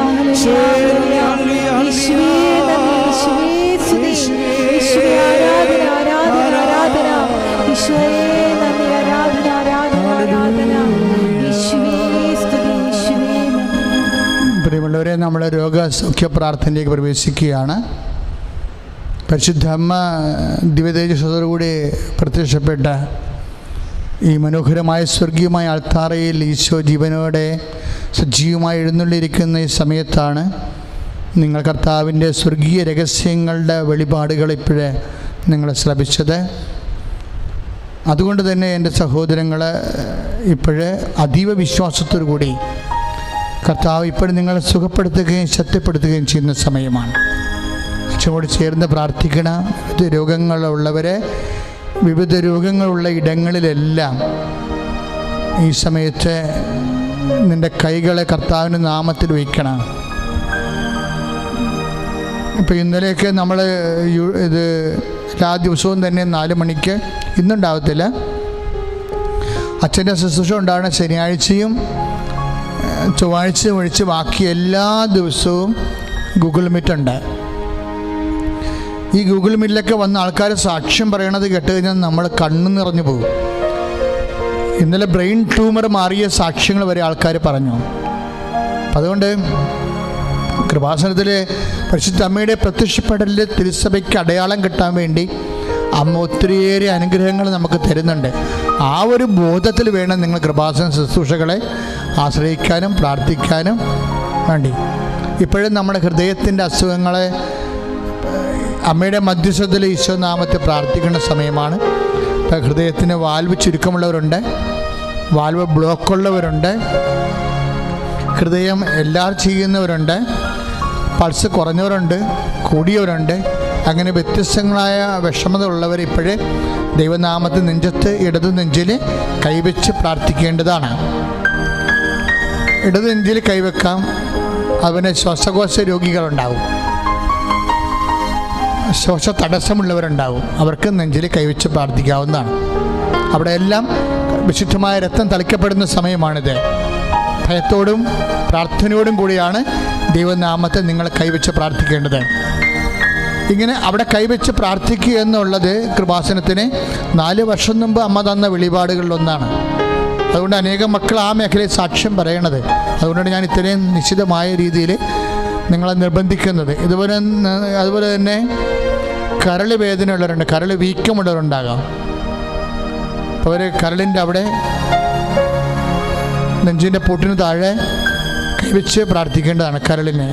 പ്രിയമുള്ളവരെ, നമ്മൾ രോഗസൗഖ്യ പ്രാർത്ഥനയിലേക്ക് പ്രവേശിക്കുകയാണ്. പരിശുദ്ധ അമ്മ ദിവ്യതേജസ്സോടുകൂടി പ്രത്യക്ഷപ്പെട്ട ഈ മനോഹരമായ സ്വർഗീയമായ അൾത്താരയിൽ ഈശോ ജീവനോടെ സജീവമായി എഴുന്നള്ളിയിരിക്കുന്ന ഈ സമയത്താണ് നിങ്ങൾ കർത്താവിൻ്റെ സ്വർഗീയ രഹസ്യങ്ങളുടെ വെളിപാടുകൾ ഇപ്പോഴേ നിങ്ങൾ ശ്രമിച്ചത്. അതുകൊണ്ട് തന്നെ എൻ്റെ സഹോദരങ്ങൾ, ഇപ്പോഴേ അതീവ വിശ്വാസത്തോടു കൂടി കർത്താവ് ഇപ്പോഴും നിങ്ങളെ സുഖപ്പെടുത്തുകയും ശക്തിപ്പെടുത്തുകയും ചെയ്യുന്ന സമയമാണ്. അച്ഛനോട് ചേർന്ന് പ്രാർത്ഥിക്കണം. വിവിധ രോഗങ്ങളുള്ള ഇടങ്ങളിലെല്ലാം ഈ സമയത്ത് നിൻ്റെ കൈകളെ കർത്താവിൻ്റെ നാമത്തിൽ വയ്ക്കണം. ഇപ്പോൾ ഇന്നലെയൊക്കെ നമ്മൾ ഇത് എല്ലാ ദിവസവും തന്നെ 4 മണിക്ക്, ഇന്നുണ്ടാവത്തില്ല, അച്ഛൻ്റെ ശുശ്രൂഷ ഉണ്ടാകുന്ന ശനിയാഴ്ചയും ചൊവ്വാഴ്ചയും ഒഴിച്ച് ബാക്കി എല്ലാ ദിവസവും ഗൂഗിൾ മീറ്റ് ഉണ്ട്. ഈ ഗൂഗിൾ മീറ്റിലൊക്കെ വന്ന ആൾക്കാർ സാക്ഷ്യം പറയണത് കേട്ട് കഴിഞ്ഞാൽ നമ്മൾ കണ്ണു നിറഞ്ഞു പോകും. ഇന്നലെ ബ്രെയിൻ ട്യൂമർ മാറിയ സാക്ഷ്യങ്ങൾ വരെ ആൾക്കാർ പറഞ്ഞു. അതുകൊണ്ട് കൃപാസനത്തിൽ പരിശുദ്ധ അമ്മയുടെ പ്രത്യക്ഷപ്പെടലിൽ തിരുസഭയ്ക്ക് അടയാളം കിട്ടാൻ വേണ്ടി അമ്മ ഒത്തിരിയേറെ അനുഗ്രഹങ്ങൾ നമുക്ക് തരുന്നുണ്ട്. ആ ഒരു ബോധത്തിൽ വേണം നിങ്ങൾ കൃപാസന ശുശ്രൂഷകളെ ആശ്രയിക്കാനും പ്രാർത്ഥിക്കാനും വേണ്ടി. ഇപ്പോഴും നമ്മുടെ ഹൃദയത്തിൻ്റെ അസുഖങ്ങളെ അമ്മയുടെ മധ്യസ്ഥതയിൽ ഈശോനാമത്തെ പ്രാർത്ഥിക്കുന്ന സമയമാണ്. ഇപ്പം ഹൃദയത്തിന് വാൽവ് ചുരുക്കമുള്ളവരുണ്ട്, വാൽവ് ബ്ലോക്കുള്ളവരുണ്ട്, ഹൃദയം എല്ലാവരും ചെയ്യുന്നവരുണ്ട്, പൾസ് കുറഞ്ഞവരുണ്ട്, കൂടിയവരുണ്ട്. അങ്ങനെ വ്യത്യസ്തങ്ങളായ വിഷമത ഉള്ളവർ ഇപ്പോഴേ ദൈവനാമത്തിൽ നെഞ്ചത്ത് ഇടതു നെഞ്ചിൽ കൈവച്ച് പ്രാർത്ഥിക്കേണ്ടതാണ്. ഇടതു നെഞ്ചിൽ കൈവെക്കാം. അവന് ശ്വാസകോശ രോഗികളുണ്ടാവും, ശ്വാസ തടസ്സമുള്ളവരുണ്ടാവും. അവർക്ക് നെഞ്ചിൽ കൈവച്ച് പ്രാർത്ഥിക്കാവുന്നതാണ്. അവിടെ എല്ലാം വിശുദ്ധമായ രക്തം തളിക്കപ്പെടുന്ന സമയമാണിത്. ഭയത്തോടും പ്രാർത്ഥനയോടും കൂടിയാണ് ദൈവനാമത്തെ നിങ്ങൾ കൈവച്ച് പ്രാർത്ഥിക്കേണ്ടത്. ഇങ്ങനെ അവിടെ കൈവച്ച് പ്രാർത്ഥിക്കുക എന്നുള്ളത് കൃപാസനത്തിന് 4 വർഷം മുമ്പ് അമ്മ തന്ന വെളിപാടുകളിലൊന്നാണ്. അതുകൊണ്ട് അനേകം മക്കൾ ആ മേഖലയിൽ സാക്ഷ്യം പറയണത്. അതുകൊണ്ടാണ് ഞാൻ ഇത്രയും നിശ്ചിതമായ രീതിയിൽ നിങ്ങളെ നിർബന്ധിക്കുന്നത്. അതുപോലെ തന്നെ കരൾ വേദനയുള്ളവരുണ്ട്, കരൾ വീക്കമുള്ളവരുണ്ടാകാം. അപ്പോൾ അവർ കരളിൻ്റെ അവിടെ നെഞ്ചിൻ്റെ പൊട്ടിന് താഴെ കൈവച്ച് പ്രാർത്ഥിക്കേണ്ടതാണ്. കരളിനെ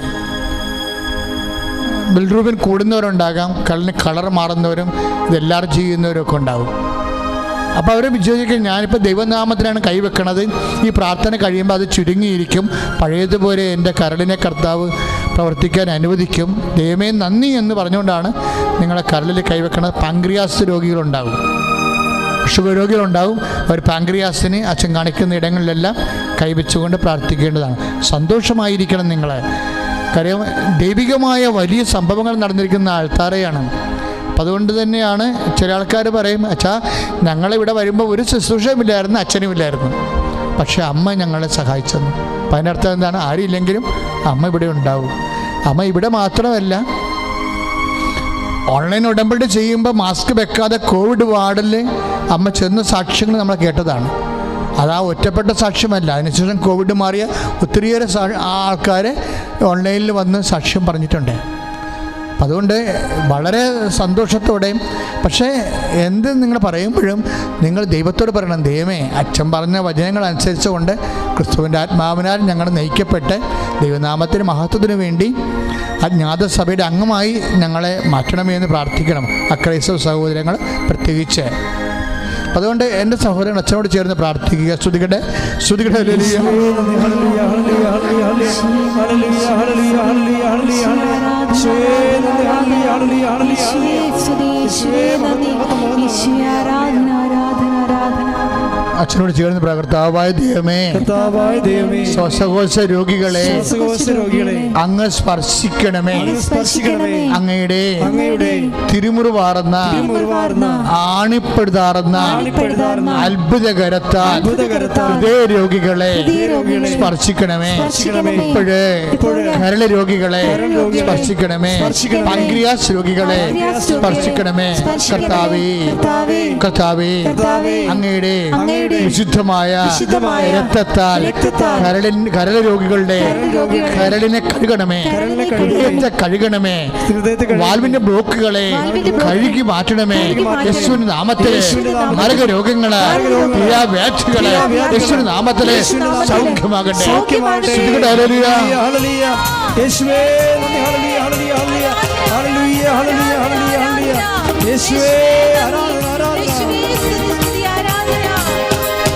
ബിൽറൂബിൻ കൂടുന്നവരുണ്ടാകാം, കരളിന് കളർ മാറുന്നവരും ഇതെല്ലാവരും ചെയ്യുന്നവരും ഒക്കെ ഉണ്ടാകും. അപ്പോൾ അവർ വിചാരിക്കും ഞാനിപ്പോൾ ദൈവനാമത്തിനാണ് കൈവെക്കണത്, ഈ പ്രാർത്ഥന കഴിയുമ്പോൾ അത് ചുരുങ്ങിയിരിക്കും, പഴയതുപോലെ എൻ്റെ കരളിനെ കർത്താവ് പ്രവർത്തിക്കാൻ അനുവദിക്കും, ദൈവമേ നന്ദി എന്ന് പറഞ്ഞുകൊണ്ടാണ് നിങ്ങളെ കരളിൽ കൈവെക്കണത്. Pancreas രോഗികളുണ്ടാകും, sugar രോഗികളുണ്ടാകും. അവർ പാങ്ക്രിയാസിന് അച്ഛൻ കാണിക്കുന്ന ഇടങ്ങളിലെല്ലാം കൈവച്ചുകൊണ്ട് പ്രാർത്ഥിക്കേണ്ടതാണ്. സന്തോഷമായിരിക്കണം നിങ്ങളെ. കാര്യം ദൈവികമായ വലിയ സംഭവങ്ങൾ നടന്നിരിക്കുന്ന ആൾത്താരെയാണ്. അപ്പം അതുകൊണ്ട് തന്നെയാണ് ചില ആൾക്കാർ പറയും, അച്ഛാ ഞങ്ങളിവിടെ വരുമ്പോൾ ഒരു ശുശ്രൂഷയുമില്ലായിരുന്നു, അച്ഛനുമില്ലായിരുന്നു, പക്ഷേ അമ്മ ഞങ്ങളെ സഹായിച്ചെന്ന്. അപ്പം അതിൻ്റെ അർത്ഥം എന്താണ്? ആരില്ലെങ്കിലും അമ്മ ഇവിടെ ഉണ്ടാവും. അമ്മ ഇവിടെ മാത്രമല്ല, ഓൺലൈൻ ഉടമ്പടി ചെയ്യുമ്പോൾ മാസ്ക് വെക്കാതെ കോവിഡ് വാർഡിൽ അമ്മ ചെന്ന സാക്ഷ്യങ്ങൾ നമ്മൾ കേട്ടതാണ്. അതാ ഒറ്റപ്പെട്ട സാക്ഷ്യമല്ല, അതിനുശേഷം കോവിഡ് മാറിയ ഒത്തിരിയേറെ ആൾക്കാർ ഓൺലൈനിൽ വന്ന് സാക്ഷ്യം പറഞ്ഞിട്ടുണ്ട്. അതുകൊണ്ട് വളരെ സന്തോഷത്തോടെയും, പക്ഷേ എന്ത് നിങ്ങൾ പറയുമ്പോഴും നിങ്ങൾ ദൈവത്തോട് പറയണം, ദൈവമേ അച്ഛൻ പറഞ്ഞ വചനങ്ങൾ അനുസരിച്ചുകൊണ്ട് ക്രിസ്തുവിൻ്റെ ആത്മാവിനാൽ ഞങ്ങൾ നയിക്കപ്പെട്ട് ദൈവനാമത്തിന് മഹത്വത്തിന് വേണ്ടി അജ്ഞാത സഭയുടെ അംഗമായി ഞങ്ങളെ മാറ്റണമേ എന്ന് പ്രാർത്ഥിക്കണം, അക്രൈസ്തവ സഹോദരങ്ങൾ പ്രത്യേകിച്ച്. അതുകൊണ്ട് എൻ്റെ സഹോദരൻ അച്ഛനോട് ചേർന്ന് പ്രാർത്ഥിക്കുക. സ്തുതിക്കട്ടെ, സ്തുതിക്കട്ടെ. അച്ഛനോട് ചേർന്ന് കർത്താവായ ദൈവമേ, ശ്വാസകോശ രോഗികളെ അങ്ങ് സ്പർശിക്കണമേ. അങ്ങയുടെ തിരുമുറിവാർന്ന ആണിപ്പെടുതാർന്ന അത്ഭുതകരത്താൽ ഹൃദയ രോഗികളെ സ്പർശിക്കണമേ. ഇപ്പോഴേ കരള് രോഗികളെ സ്പർശിക്കണമേ. പാൻക്രിയാസ് രോഗികളെ സ്പർശിക്കണമേ. കർത്താവേ, കർത്താവേ, അങ്ങയുടെ വിശുദ്ധമായ രക്തത്താൽ കരള് രോഗികളുടെ കരളിനെ കഴുകണമേ, ഹൃദയത്തെ കഴുകണമേ, വാൽവിന്റെ ബ്ലോക്കുകളെ കഴുകി മാറ്റണമേ. യേശുവിന്റെ നാമത്തിലെ നരകരോഗങ്ങള്, വ്യാധികള് യേശുവിന്റെ നാമത്തിലെ സൗഖ്യമാകട്ടെ.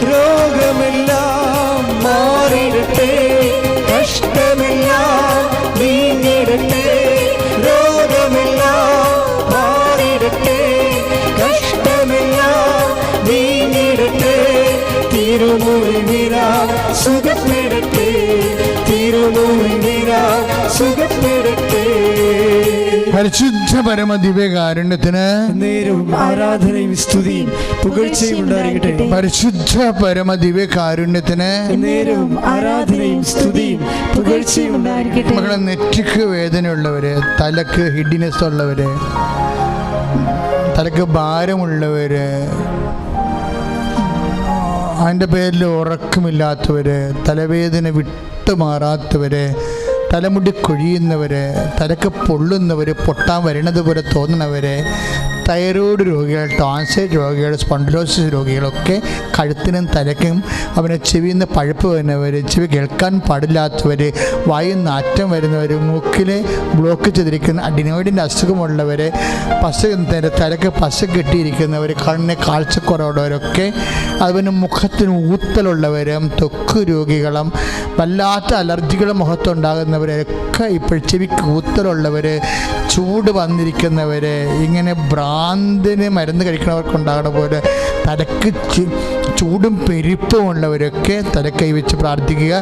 രോഗമെല്ലാം മാറിടട്ടെ, കഷ്ടമെല്ലാം നീങ്ങിടട്ടെ. രോഗമെല്ലാം മാറിടട്ടെ, കഷ്ടമെല്ലാം നീങ്ങിടട്ടെ. തിരുമുറിവിനാ സുഖപ്പെടട്ടെ, തിരുമുറിവിനാ സുഖപ്പെടട്ടെ. പരിശുദ്ധ പരമ ദിവ്യകാരുണ്യത്തിന് നേരവും ആരാധനയും സ്തുതിയും പുകഴ്ചയും ഉണ്ടായിരിക്കട്ടെ. പരിശുദ്ധ പരമ ദിവ്യകാരുണ്യത്തിന് നേരവും ആരാധനയും സ്തുതിയും പുകഴ്ചയും ഉണ്ടായിരിക്കട്ടെ. മക്കളെ, നെറ്റിക്ക് വേദനയുള്ളവര്, തലക്ക് ഹിഡിനെസ് ഉള്ളവര്, തലക്ക് ഭാരമുള്ളവര്, അതിൻ്റെ പേരിൽ ഉറക്കമില്ലാത്തവര്, തലവേദന വിട്ടുമാറാത്തവര്, തലമുടി കൊഴിയുന്നവർ, തലക്ക് പൊള്ളുന്നവർ, പൊട്ടാൻ വരുന്നത് പോലെ തോന്നുന്നവർ, തൈറോയ്ഡ് രോഗികൾ, ടോൺസൈറ്റ് രോഗികൾ, സ്പോണ്ടിലോസിസ് രോഗികളൊക്കെ കഴുത്തിനും തലയ്ക്കും, അവനെ ചെവിയിൽ നിന്ന് പഴുപ്പ് വരുന്നവർ, ചെവി കേൾക്കാൻ പാടില്ലാത്തവർ, വായിൽ നാറ്റം വരുന്നവർ, മൂക്കിൽ ബ്ലോക്ക് ചെയ്തിരിക്കുന്ന അഡിനോയിഡിൻ്റെ അസുഖമുള്ളവർ, തലയ്ക്ക് പശ കെട്ടിയിരിക്കുന്നവർ, കണ്ണിന് കാഴ്ചക്കുറവുള്ളവരൊക്കെ, അതുപോലെ മുഖത്തിന് ഊത്തലുള്ളവരും, ത്വക്ക് രോഗികളും, വല്ലാത്ത അലർജികളും മുഖത്തുണ്ടാകുന്നവരൊക്കെ ഇപ്പോൾ ചെവിക്ക് ഊത്തലുള്ളവർ, ചൂട് വന്നിരിക്കുന്നവർ, ഇങ്ങനെ ഭ്രാന്തിന് മരുന്ന് കഴിക്കുന്നവർക്കുണ്ടാകുന്ന പോലെ തലക്ക് ചൂടും പെരുപ്പും ഉള്ളവരൊക്കെ തലക്കൈ വെച്ച് പ്രാർത്ഥിക്കുക.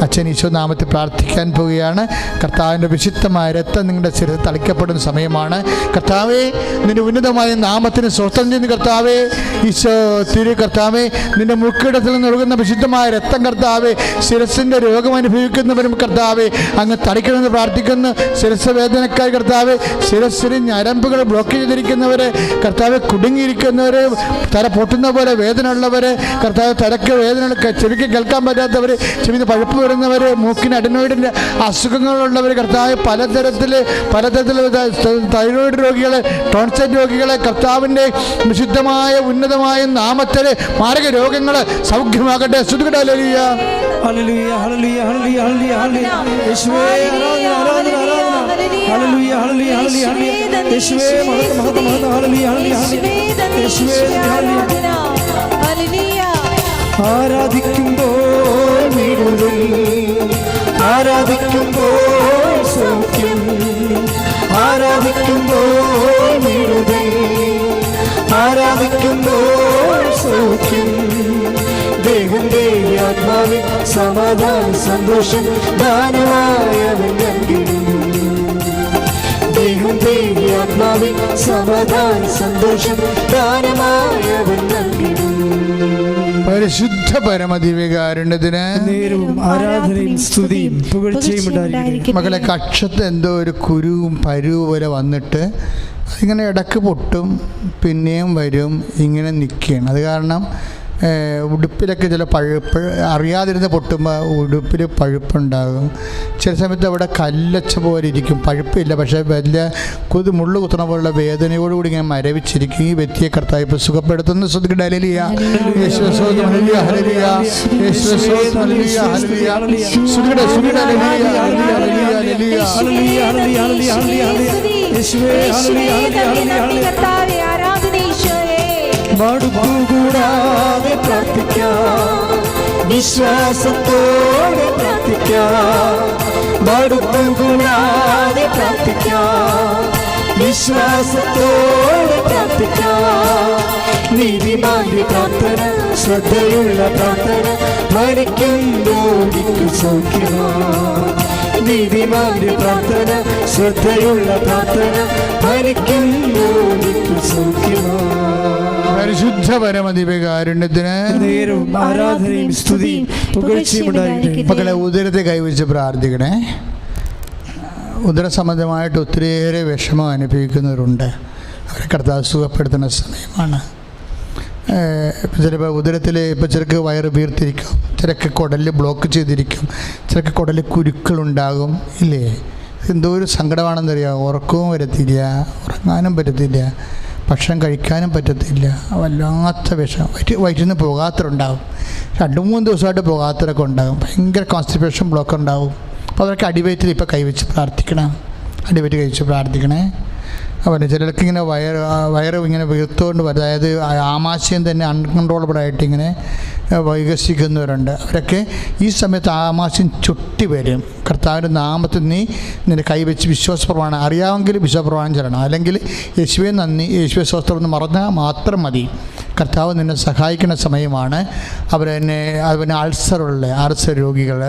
അച്ഛൻ ഈശോ നാമത്തിൽ പ്രാർത്ഥിക്കാൻ പോവുകയാണ്. കർത്താവിൻ്റെ വിശുദ്ധമായ രക്തം നിങ്ങളുടെ ശരീരത്തിൽ തളിക്കപ്പെടുന്ന സമയമാണ്. കർത്താവേ, നിന്റെ ഉന്നതമായ നാമത്തിന് സ്വസ്ഥം ചെയ്യുന്ന കർത്താവേ, ഈശോ തിരു കർത്താവേ, നിന്റെ മുക്കിടത്തിൽ നിന്ന് ഒഴുകുന്ന വിശുദ്ധമായ രക്തം കർത്താവേ, ശിരസിൻ്റെ രോഗം അനുഭവിക്കുന്നവരും കർത്താവേ അങ്ങ് തളിക്കണമെന്ന് പ്രാർത്ഥിക്കുന്നു. ശിരസ് വേദനക്കാർ കർത്താവേ, ശിരസിന് ഞരമ്പുകൾ ബ്ലോക്ക് ചെയ്തിരിക്കുന്നവർ കർത്താവെ, കുടുങ്ങിയിരിക്കുന്നവർ, തല പൊട്ടുന്ന പോലെ വേദന ഉള്ളവർ കർത്താവ്, തലക്ക് വേദന, ചെവിക്ക് കേൾക്കാൻ പറ്റാത്തവർ, ചെവിന്ന് പഴുപ്പ് വരുന്നവർ, മൂക്കിന് അഡിനോയിഡിൻ്റെ അസുഖങ്ങളുള്ളവർ കർത്താവ്, പലതരത്തിൽ തൈറോയിഡ് രോഗികളെ, ടോൺസൈറ്റ് രോഗികളെ കർത്താവിൻ്റെ വിശുദ്ധമായ ഉന്നതമായ നാമത്തിൽ മാരക രോഗങ്ങൾ സൗഖ്യമാകട്ടെ. ഹല്ലേലൂയ, ഹല്ലേലൂയ, ഹല്ലേലൂയ, ഹല്ലേലൂയ, ഹല്ലേലൂയ. യേശുവേ ആരാധന, ഹല്ലേലൂയ, ഹല്ലേലൂയ, ഹല്ലേലൂയ. യേശുവേ മഹത്വം, മഹത്വം, ഹല്ലേലൂയ, ഹല്ലേലൂയ, ഹല്ലേലൂയ. യേശുവേ ഹല്ലേലൂയ. ആരാധിക്കുമ്പോൾ വിടുതൽ, ആരാധിക്കുമ്പോൾ സൗഖ്യം, ആരാധിക്കുമ്പോൾ വിടുതൽ, ആരാധിക്കുമ്പോൾ സൗഖ്യം. ദേഹന്റെ ആത്മാവിൽ സമാധാനം സന്തോഷം ദാനമായവൻ നൽകിടും. ദേഹന്റെ ആത്മാവിൽ സമാധാനം സന്തോഷം ദാനമായവൻ നൽകിടും. പരിശുദ്ധ പരമദിവ്യകാരുണ്യത്തിന് നേരവും ആരാധനയും സ്തുതിയും പുകഴ്ചയും ഉണ്ടായിരിക്കട്ടെ. മകളെ, കക്ഷത്ത് എന്തോ ഒരു കുരുവും പരുവും പോലെ വന്നിട്ട് അതിങ്ങനെ ഇടക്ക് പൊട്ടും, പിന്നെയും വരും, ഇങ്ങനെ നിൽക്കുകയാണ്. അത് കാരണം ഉടുപ്പിലൊക്കെ ചില പഴുപ്പ് അറിയാതിരുന്ന് പൊട്ടുമ്പോൾ ഉടുപ്പിൽ പഴുപ്പുണ്ടാകും. ചില സമയത്ത് അവിടെ കല്ലച്ച പോലെ ഇരിക്കും, പഴുപ്പില്ല, പക്ഷേ വലിയ മുള്ളു കുത്തണ പോലുള്ള വേദനയോടുകൂടി ഇങ്ങനെ മരവിച്ചിരിക്കും. ഈ വ്യക്തിയെ കർത്താവ് ഇപ്പോൾ സുഖപ്പെടുത്തുന്നു. മടുപ്പുകൂടാതെ പ്രാർത്ഥിക്കാം, വിശ്വാസത്തോടെ പ്രാർത്ഥിക്കാം. മടുപ്പുകൂടാതെ പ്രാർത്ഥിക്കാം, വിശ്വാസത്തോടെ പ്രാർത്ഥിക്കാം. നീതിമാന്റെ പ്രാർത്ഥന, ശ്രദ്ധയുള്ള പ്രാർത്ഥന, മരിക്കും രോഗിക്ക് സൗഖ്യമാണ്. നീതിമാന്റെ പ്രാർത്ഥന, ശ്രദ്ധയുള്ള പ്രാർത്ഥന, മരിക്കും രോഗിക്ക് സൗഖ്യമാണ്. പരിശുദ്ധ പരമദിവ്യകാരുണ്യത്തിന് നേരവും ആരാധനയും സ്തുതിയും പുകഴ്ചയും ഉണ്ടായിരിക്കട്ടെ. മക്കളെ, ഉദരത്തെ കൈവച്ച് പ്രാർത്ഥിക്കണേ. ഉദര സംബന്ധമായിട്ട് ഒത്തിരിയേറെ വിഷമം അനുഭവിക്കുന്നവരുണ്ട്. അവരെ കർത്താവ് സുഖപ്പെടുത്തുന്ന സമയമാണ്. ചിലപ്പോൾ ഉദരത്തിൽ ഇപ്പോൾ ചിലക്ക് വയറ് വീർത്തിരിക്കും, ചിലക്ക് കുടലിൽ ബ്ലോക്ക് ചെയ്തിരിക്കും, ചിലക്ക് കുടലിൽ കുരുക്കളുണ്ടാകും. ഇല്ലേ? എന്തോ ഒരു സങ്കടമാണെന്നറിയാം. ഉറക്കവും വരത്തില്ല, ഉറങ്ങാനും പറ്റത്തില്ല, ഭക്ഷണം കഴിക്കാനും പറ്റത്തില്ല. വല്ലാത്ത വിഷം. വയറ്റിൽ നിന്ന് പോകാത്തവരുണ്ടാകും, 2-3 ദിവസമായിട്ട് പോകാത്തവരൊക്കെ ഉണ്ടാകും. ഭയങ്കര കോൺസ്റ്റിപ്പേഷൻ ബ്ലോക്ക് ഉണ്ടാകും. അപ്പോൾ അവരൊക്കെ അടിവയറ്റിൽ ഇപ്പോൾ കൈവച്ച് പ്രാർത്ഥിക്കണം. അടിവയറ്റ് കഴിച്ച് പ്രാർത്ഥിക്കണേ. അവന് ചിലർക്ക് ഇങ്ങനെ വയറ് ഇങ്ങനെ വീർത്തുകൊണ്ട് വരും. അതായത് ആമാശയം തന്നെ അൺകൺട്രോളബിളായിട്ട് ഇങ്ങനെ വികസിക്കുന്നവരുണ്ട്. അവരൊക്കെ ഈ സമയത്ത് ആമാശയം ചുട്ടി വരും. കർത്താവിൻ്റെ നാമത്തിൽ നീ നിന്നെ കൈവച്ച് വിശ്വാസപ്രമാണം അറിയാമെങ്കിൽ വിശ്വാസപ്രമാണം ചെല്ലണം, അല്ലെങ്കിൽ യേശുവെ നന്ദി, യേശുവെ സ്വസ്ഥം എന്ന് പറഞ്ഞാൽ മാത്രം മതി. കർത്താവ് നിന്നെ സഹായിക്കുന്ന സമയമാണ്. അവന് ആൾസർ രോഗികൾ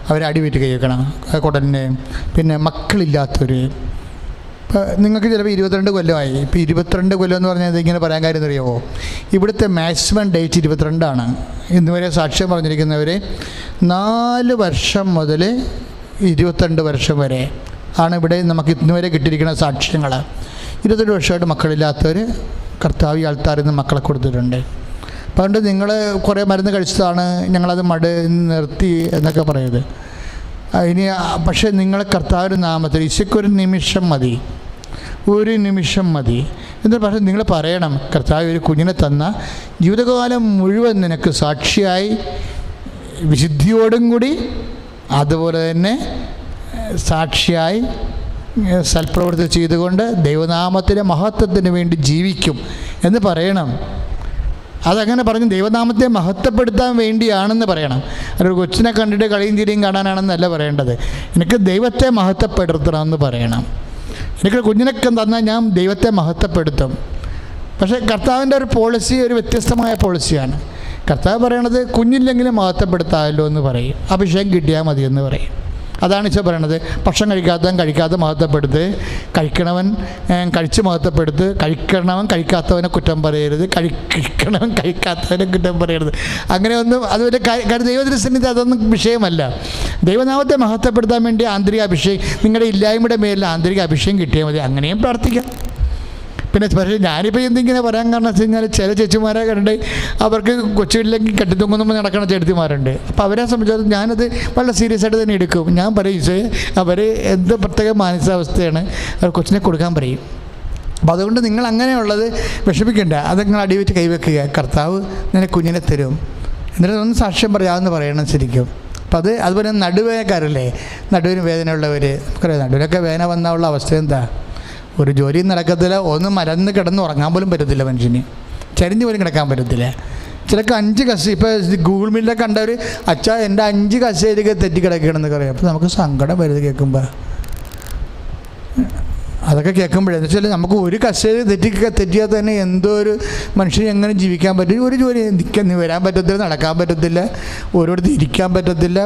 അവരെ അടിവീറ്റ് കഴിക്കണം, കുടലിന്. പിന്നെ മക്കളില്ലാത്തവർ, ഇപ്പോൾ നിങ്ങൾക്ക് ചിലപ്പോൾ 22 കൊല്ലമായി. ഇപ്പോൾ 22 കൊല്ലം എന്ന് പറഞ്ഞാൽ ഇതിങ്ങനെ പറയാൻ കാര്യം അറിയാമോ? ഇവിടുത്തെ മാക്സിമം ഡേറ്റ് 22ആണ്. ഇന്നുവരെ സാക്ഷ്യം പറഞ്ഞിരിക്കുന്നവർ 4 വർഷം മുതൽ 22 വർഷം വരെ ആണ് ഇവിടെ നമുക്ക് ഇന്നുവരെ കിട്ടിയിരിക്കുന്ന സാക്ഷ്യങ്ങൾ. 22 വർഷമായിട്ട് മക്കളില്ലാത്തവർ കർത്താവ് ആൾത്താരിൽ നിന്ന് മക്കളെ കൊടുത്തിട്ടുണ്ട്. അതുകൊണ്ട് നിങ്ങൾ കുറേ മരുന്ന് കഴിച്ചതാണ്, ഞങ്ങളത് നിർത്തി എന്നൊക്കെ പറയുന്നത്. ഇനി പക്ഷേ നിങ്ങൾ കർത്താവിൻ്റെ നാമത്തിൽ ഈശോയ്ക്കൊരു നിമിഷം മതി, ഒരു നിമിഷം മതി. എന്നിട്ട് പക്ഷേ നിങ്ങൾ പറയണം, കർത്താവ് ഒരു കുഞ്ഞിനെ തന്ന ജീവിതകാലം മുഴുവൻ നിനക്ക് സാക്ഷിയായി വിശുദ്ധിയോടും കൂടി അതുപോലെ തന്നെ സാക്ഷിയായി സൽപ്രവൃത്തി ചെയ്തുകൊണ്ട് ദൈവനാമത്തിൻ്റെ മഹത്വത്തിന് വേണ്ടി ജീവിക്കും എന്ന് പറയണം. അതങ്ങനെ പറഞ്ഞ് ദൈവനാമത്തെ മഹത്വപ്പെടുത്താൻ വേണ്ടിയാണെന്ന് പറയണം. ഒരു കൊച്ചിനെ കണ്ടിട്ട് കളിയും ചിരിയും കാണാനാണെന്നല്ല പറയേണ്ടത്. എനിക്ക് ദൈവത്തെ മഹത്വപ്പെടുത്തണമെന്ന് പറയണം. എനിക്ക് കുഞ്ഞിനൊക്കെ തന്നാൽ ഞാൻ ദൈവത്തെ മഹത്വപ്പെടുത്തും. പക്ഷേ കർത്താവിൻ്റെ ഒരു പോളിസി ഒരു വ്യത്യസ്തമായ പോളിസിയാണ്. കർത്താവ് പറയണത് കുഞ്ഞില്ലെങ്കിലും മഹത്വപ്പെടുത്താമല്ലോ എന്ന് പറയും, അഭിഷേകം കിട്ടിയാൽ മതിയെന്ന് പറയും. അതാണ് ഈശോ പറയണത്. ഭക്ഷണം കഴിക്കാത്ത മഹത്വപ്പെടുത്ത്, കഴിക്കണവൻ കഴിച്ച് മഹത്വപ്പെടുത്ത്, കഴിക്കണവൻ കഴിക്കാത്തവനെ കുറ്റം പറയരുത്, കഴിക്കണവൻ കഴിക്കാത്തവനെ കുറ്റം പറയരുത്. അങ്ങനെയൊന്നും അതുപോലെ ദൈവത്തിൻ്റെ സന്നിധി അതൊന്നും വിഷയമല്ല. ദൈവനാമത്തെ മഹത്വപ്പെടുത്താൻ വേണ്ടി ആന്തരിക അഭിഷേകം, നിങ്ങളുടെ ഇല്ലായ്മയുടെ മേലിൽ ആന്തരിക അഭിഷേകം കിട്ടിയാൽ മതി. അങ്ങനെയും പ്രാർത്ഥിക്കാം. പിന്നെ പക്ഷേ ഞാനിപ്പോൾ എന്തിങ്ങനെ പറയാൻ കാരണം വെച്ച് കഴിഞ്ഞാൽ ചില ചേച്ചിമാരെ കണ്ട് അവർക്ക് കൊച്ചുകളിലേക്ക് കെട്ടിത്തൂങ്ങുമ്പോൾ നടക്കുന്ന ചേട്ടത്തിമാരുണ്ട്. അപ്പോൾ അവരെ സംബന്ധിച്ചിടത്തോളം ഞാനത് വളരെ സീരിയസ് ആയിട്ട് തന്നെ എടുക്കും. ഞാൻ പറയും, അവർ എന്ത് പ്രത്യേക മാനസികാവസ്ഥയാണ്, അവർ കൊച്ചിനെ കൊടുക്കാൻ പറയും. അപ്പോൾ അതുകൊണ്ട് നിങ്ങൾ അങ്ങനെയുള്ളത് വിഷമിക്കേണ്ട. അത് നിങ്ങൾ അടിവെച്ച് കൈവെക്കുക, കർത്താവ് നിന്നെ കുഞ്ഞിനെ തരും. എന്നിട്ട് ഒന്ന് സാക്ഷ്യം പറയാമെന്ന് പറയണം ശരിക്കും. അപ്പോൾ അതുപോലെ നടുവേദനക്കാരല്ലേ, നടുവിന് വേദനയുള്ളവർ, നമുക്കറിയാം നടുവിനൊക്കെ വേദന വന്നുള്ള അവസ്ഥ എന്താ? ഒരു ജോലിയും നടക്കത്തില്ല, ഒന്ന് മലന്ന് കിടന്ന് ഉറങ്ങാൻ പോലും പറ്റത്തില്ല, മനുഷ്യന് ചരിഞ്ഞ് പോലും കിടക്കാൻ പറ്റത്തില്ല. ചിലക്ക് 5 കസേര, ഇപ്പോൾ ഗൂഗിൾ മീറ്റിലൊക്കെ കണ്ടവർ അച്ഛാ എൻ്റെ 5 കസേരയൊക്കെ തെറ്റിക്കിടക്കണമെന്നൊക്കെ അറിയാം. അപ്പോൾ നമുക്ക് സങ്കടം വരുന്നത് കേൾക്കുമ്പോൾ. അതൊക്കെ കേൾക്കുമ്പോഴെന്ന് വെച്ചാൽ നമുക്ക് ഒരു കസേര തെറ്റിയാൽ തന്നെ എന്തോ ഒരു മനുഷ്യന് എങ്ങനെ ജീവിക്കാൻ പറ്റും? ഒരു ജോലി വരാൻ പറ്റത്തില്ല, നടക്കാൻ പറ്റത്തില്ല, ഓരോരുത്തർ ഇരിക്കാൻ പറ്റത്തില്ല.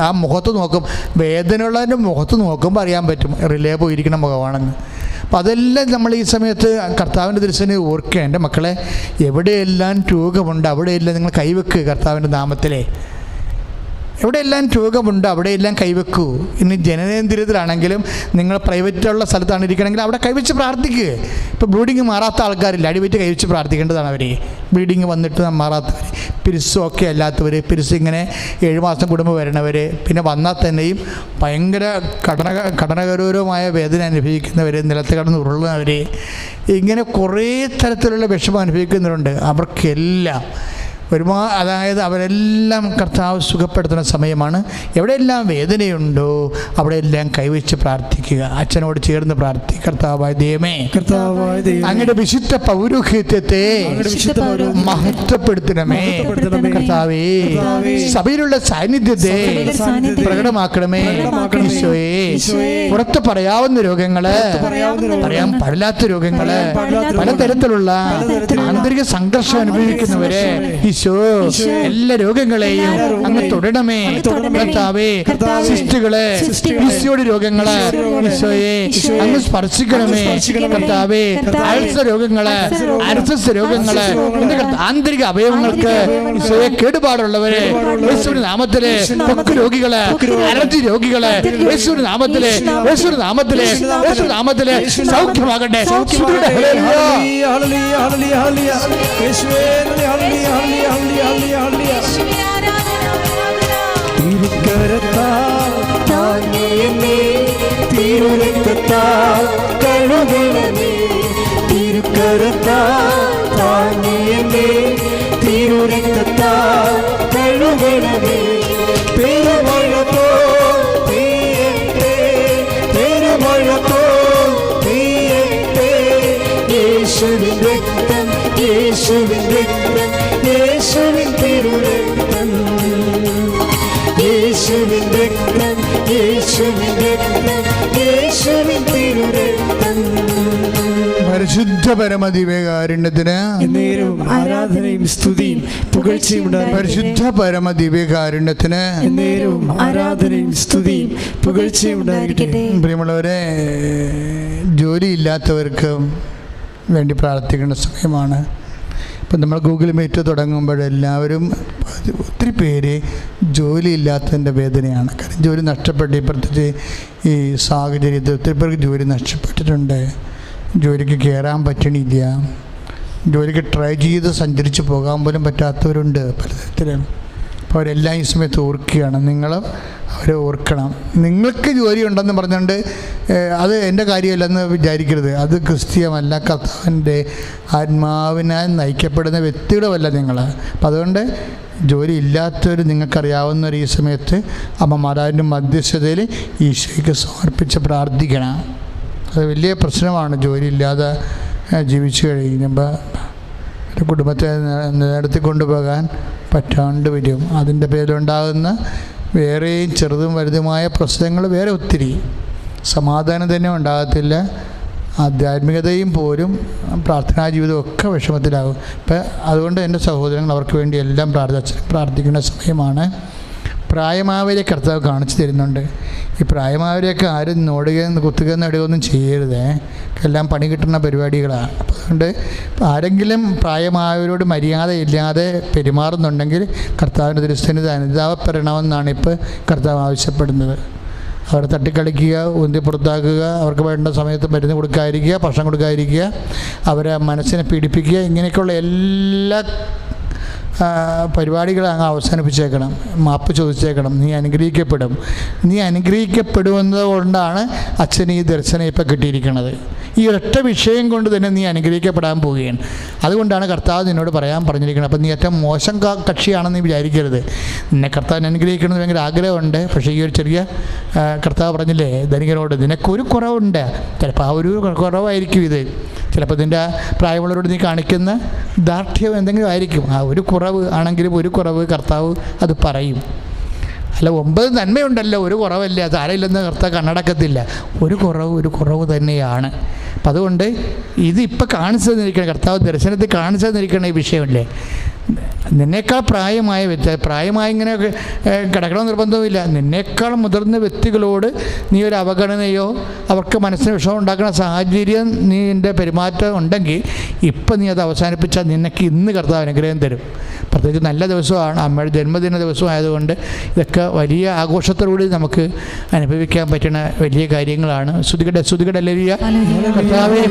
ആ മുഖത്ത് നോക്കും, വേദനയുള്ളതിൻ്റെ മുഖത്ത് നോക്കുമ്പോൾ അറിയാൻ പറ്റും റിലേ പോയിരിക്കുന്ന മുഖമാണെന്ന്. അപ്പം അതെല്ലാം നമ്മൾ ഈ സമയത്ത് കർത്താവിൻ്റെ ദൃശ്യനെ ഓർക്കുക. എൻ്റെ മക്കളെ, എവിടെയെല്ലാം രോഗമുണ്ട് അവിടെയെല്ലാം നിങ്ങൾ കൈവെക്കുക കർത്താവിൻ്റെ നാമത്തിലെ. എവിടെയെല്ലാം രോഗമുണ്ട് അവിടെയെല്ലാം കൈവെക്കൂ. ഇനി ജനനേന്ദ്രിയത്തിലാണെങ്കിലും നിങ്ങൾ പ്രൈവറ്റുള്ള സ്ഥലത്താണ് ഇരിക്കണമെങ്കിൽ അവിടെ കൈവച്ച് പ്രാർത്ഥിക്കുക. ഇപ്പോൾ ബ്ലീഡിങ് മാറാത്ത ആൾക്കാരില്ല, അടിവെച്ച് കൈവച്ച് പ്രാർത്ഥിക്കേണ്ടതാണ് അവർ. ബ്ലീഡിങ് വന്നിട്ട് മാറാത്തവർ, പിരിസൊക്കെ അല്ലാത്തവർ, പിരിസ് ഇങ്ങനെ 7 മാസം കൂടുമ്പോൾ വരണവർ, പിന്നെ വന്നാൽ തന്നെയും ഭയങ്കര കടനകരൂരമായ വേദന അനുഭവിക്കുന്നവർ, നിലത്ത് കിടന്ന് ഉരുളുന്നവർ, ഇങ്ങനെ കുറേ തരത്തിലുള്ള വിഷമം അനുഭവിക്കുന്നവരുണ്ട്. അവർക്കെല്ലാം അതായത് അവരെല്ലാം കർത്താവ് സുഖപ്പെടുത്തുന്ന സമയമാണ്. എവിടെയെല്ലാം വേദനയുണ്ടോ അവിടെയെല്ലാം കൈവച്ച് പ്രാർത്ഥിക്കുക. അച്ഛനോട് ചേർന്ന് പ്രാർത്ഥിക്കുക. കർത്താവായ ദൈവമേ, അങ്ങയുടെ വിശുദ്ധ പൗരോഹിത്യത്തെ മഹത്വപ്പെടുത്തണമേ. കർത്താവേ, സഭയിലുള്ള സാന്നിധ്യത്തെ പ്രകടമാക്കണമേ. ഈശോയെ, പുറത്ത് പറയാവുന്ന രോഗങ്ങള്, പറയാൻ പാടില്ലാത്ത രോഗങ്ങള്, പലതരത്തിലുള്ള ആന്തരിക സംഘർഷം അനുഭവിക്കുന്നവരെ ഈശോ എല്ലാ രോഗങ്ങളെയും അങ്ങ് തൊടണമേ. കർത്താവേ, സിസ്റ്റുകള്, പിസിഒഡി രോഗങ്ങള് ഈശോയെ അങ്ങ് സ്പർശിക്കണമേ. കർത്താവേ, അൾസർ രോഗങ്ങള്, അർസസ് രോഗങ്ങള്, ആന്തരിക അവയവങ്ങൾക്ക് ഈശോയെ കേടുപാടുള്ളവരെ യേശുവിന്റെ നാമത്തിലെ, ത്വക്ക് രോഗികള്, അലർജി രോഗികള് യേശുവിന്റെ നാമത്തിലെ, യേശുവിന്റെ നാമത്തിലെ, യേശുവിന്റെ നാമത്തിലെ സൗഖ്യമാകട്ടെ. തിരുക്കരത്താൽ താങ്ങിയെന്നെ, തിരുരക്തത്താൽ കഴുകണമേ. തിരുക്കരത്താൽ താങ്ങിയെന്നെ, തിരുരക്തത്താൽ കഴുകണമേ. പെരുമഴ പോൽ പെയ്യട്ടെ, പെരുമഴ പോൽ പെയ്യട്ടെ. യേശുവിൻ രക്തം, യേശുവിൻ രക്തം, യേശുവിൻ തിരുരക്തം, യേശുവിൻ രക്തം, യേശുവിൻ രക്തം, യേശുവിൻ തിരുരക്തം. പരിശുദ്ധ പരമദിവ്യകാരുണ്യത്തിന് എന്നേരവും ആരാധനയും സ്തുതിയും പുകഴ്ചയും ഉണ്ടാകട്ടെ. പരിശുദ്ധ പരമദിവ്യകാരുണ്യത്തിന് എന്നേരവും ആരാധനയും സ്തുതിയും പുകഴ്ചയും ഉണ്ടാകട്ടെ. പ്രിയമുള്ളവരെ, ജോലിയില്ലാത്തവർക്ക് വേണ്ടി പ്രാർത്ഥിക്കേണ്ട സമയമാണ്. ഇപ്പം നമ്മൾ ഗൂഗിൾ മീറ്റ് തുടങ്ങുമ്പോഴെല്ലാവരും ഒത്തിരി പേര് ജോലിയില്ലാത്തതിൻ്റെ വേദനയാണ്. കാരണം ജോലി നഷ്ടപ്പെട്ട്, പ്രത്യേകിച്ച് ഈ സാഹചര്യത്തിൽ ഒത്തിരി പേർക്ക് ജോലി നഷ്ടപ്പെട്ടിട്ടുണ്ട്. ജോലിക്ക് കയറാൻ പറ്റണില്ല, ജോലിക്ക് ട്രൈ ചെയ്ത് സഞ്ചരിച്ച് പോകാൻ പോലും പറ്റാത്തവരുണ്ട് പലതരത്തിലും. അപ്പോൾ അവരെല്ലാം ഈ സമയത്ത് ഓർക്കുകയാണ്. നിങ്ങൾ അവരെ ഓർക്കണം. നിങ്ങൾക്ക് ജോലി ഉണ്ടെന്ന് പറഞ്ഞുകൊണ്ട് അത് എൻ്റെ കാര്യമല്ലെന്ന് വിചാരിക്കരുത്. അത് ക്രിസ്തീയമല്ല, കർത്താവിൻ്റെ ആത്മാവിനാൽ നയിക്കപ്പെടുന്ന വ്യക്തികളുമല്ല നിങ്ങൾ. അപ്പം അതുകൊണ്ട് ജോലി ഇല്ലാത്തവർ നിങ്ങൾക്കറിയാവുന്നവർ ഈ സമയത്ത് അമ്മമാരാൻ്റെ മധ്യസ്ഥതയിൽ ഈശോയ്ക്ക് സമർപ്പിച്ച് പ്രാർത്ഥിക്കണം. അത് വലിയ പ്രശ്നമാണ്. ജോലിയില്ലാതെ ജീവിച്ചു കഴിയുമ്പോൾ ഒരു കുടുംബത്തെ നിലനിർത്തി കൊണ്ടുപോകാൻ പറ്റാണ്ട് വരും. അതിൻ്റെ പേരിലുണ്ടാകുന്ന വേറെയും ചെറുതും വലുതുമായ പ്രശ്നങ്ങൾ വേറെ ഒത്തിരി. സമാധാനം തന്നെ ഉണ്ടാകത്തില്ല. ആധ്യാത്മികതയും പോലും പ്രാർത്ഥനാ ജീവിതവും ഒക്കെ വിഷമത്തിലാകും. ഇപ്പം അതുകൊണ്ട് എൻ്റെ സഹോദരങ്ങൾ അവർക്ക് വേണ്ടി എല്ലാം പ്രാർത്ഥിക്കുന്ന സമയമാണ്. പ്രായമായവരെ കർത്താവ് കാണിച്ചു തരുന്നുണ്ട്. ഈ പ്രായമായവരെയൊക്കെ ആരും നോടുകയെന്ന് കുത്തുകയെന്ന് ഇടുകയൊന്നും ചെയ്യരുത്. എല്ലാം പണി കിട്ടുന്ന പരിപാടികളാണ്. അപ്പോൾ അതുകൊണ്ട് ആരെങ്കിലും പ്രായമായവരോട് മര്യാദയില്ലാതെ പെരുമാറുന്നുണ്ടെങ്കിൽ കർത്താവിൻ്റെ ദൃശ്യത്തിന് അനുതാപപ്പെടണമെന്നാണ് ഇപ്പോൾ കർത്താവ് ആവശ്യപ്പെടുന്നത്. അവരെ തട്ടിക്കളിക്കുക, ഉന്തി പുറത്താക്കുക, അവർക്ക് വേണ്ട സമയത്ത് മരുന്ന് കൊടുക്കാതിരിക്കുക, ഭക്ഷണം കൊടുക്കാതിരിക്കുക, അവരെ മനസ്സിനെ പീഡിപ്പിക്കുക, ഇങ്ങനെയൊക്കെയുള്ള എല്ലാ പരിപാടികൾ അങ്ങ് അവസാനിപ്പിച്ചേക്കണം. മാപ്പ് ചോദിച്ചേക്കണം. നീ അനുഗ്രഹിക്കപ്പെടും. നീ അനുഗ്രഹിക്കപ്പെടുന്നത് കൊണ്ടാണ് അച്ഛന് ഈ ദർശനം ഇപ്പം കിട്ടിയിരിക്കുന്നത്. ഈ ഒരൊറ്റ വിഷയം കൊണ്ട് തന്നെ നീ അനുഗ്രഹിക്കപ്പെടാൻ പോവുകയാണ്. അതുകൊണ്ടാണ് കർത്താവ് നിന്നോട് പറയാൻ പറഞ്ഞിരിക്കുന്നത്. അപ്പം നീ ഏറ്റവും മോശം കക്ഷിയാണെന്ന് നീ വിചാരിക്കരുത്. നിന്നെ കർത്താവിനെ അനുഗ്രഹിക്കണമെന്ന് ഭയങ്കര ആഗ്രഹമുണ്ട്. പക്ഷേ ഈ ഒരു ചെറിയ കർത്താവ് പറഞ്ഞില്ലേ ധനികനോട്, നിനക്കൊരു കുറവുണ്ട്. ചിലപ്പോൾ ആ ഒരു കുറവായിരിക്കും ഇത്. ചിലപ്പോൾ ഇതിൻ്റെ പ്രായമുള്ളവരോട് നീ കാണിക്കുന്ന ദാർഢ്യം എന്തെങ്കിലും ആയിരിക്കും. ആ ഒരു കുറവ് ആണെങ്കിലും ഒരു കുറവ് കർത്താവ് അത് പറയും. അല്ല 9 നന്മയുണ്ടല്ലോ, ഒരു കുറവല്ല, അത് ആരെയില്ലെന്ന് കർത്താവ് കണ്ണടക്കത്തില്ല. ഒരു കുറവ് തന്നെയാണ്. അപ്പം അതുകൊണ്ട് ഇതിപ്പോൾ കാണിച്ചു തന്നിരിക്കണം, കർത്താവ് ദർശനത്തിൽ കാണിച്ചു തന്നിരിക്കണം ഈ വിഷയമല്ലേ. നിന്നേക്കാൾ പ്രായമായി ഇങ്ങനെ കിടക്കണമെന്ന് നിർബന്ധമില്ല. നിന്നേക്കാൾ മുതിർന്ന വ്യക്തികളോട് നീ ഒരു അവഗണനയോ അവർക്ക് മനസ്സിന് വിഷമം ഉണ്ടാക്കുന്ന സാഹചര്യം നീ എൻ്റെ പെരുമാറ്റം ഉണ്ടെങ്കിൽ ഇപ്പം നീ അത് അവസാനിപ്പിച്ചാൽ നിനക്ക് ഇന്ന് കർത്താവ് അനുഗ്രഹം തരും. പ്രത്യേകിച്ച് നല്ല ദിവസമാണ്, അമ്മയുടെ ജന്മദിന ദിവസമായതുകൊണ്ട് ഇതൊക്കെ വലിയ ആഘോഷത്തോടുകൂടി നമുക്ക് അനുഭവിക്കാൻ പറ്റുന്ന വലിയ കാര്യങ്ങളാണ്. സ്തുതികട ഹല്ലേലൂയ. കർത്താവേ,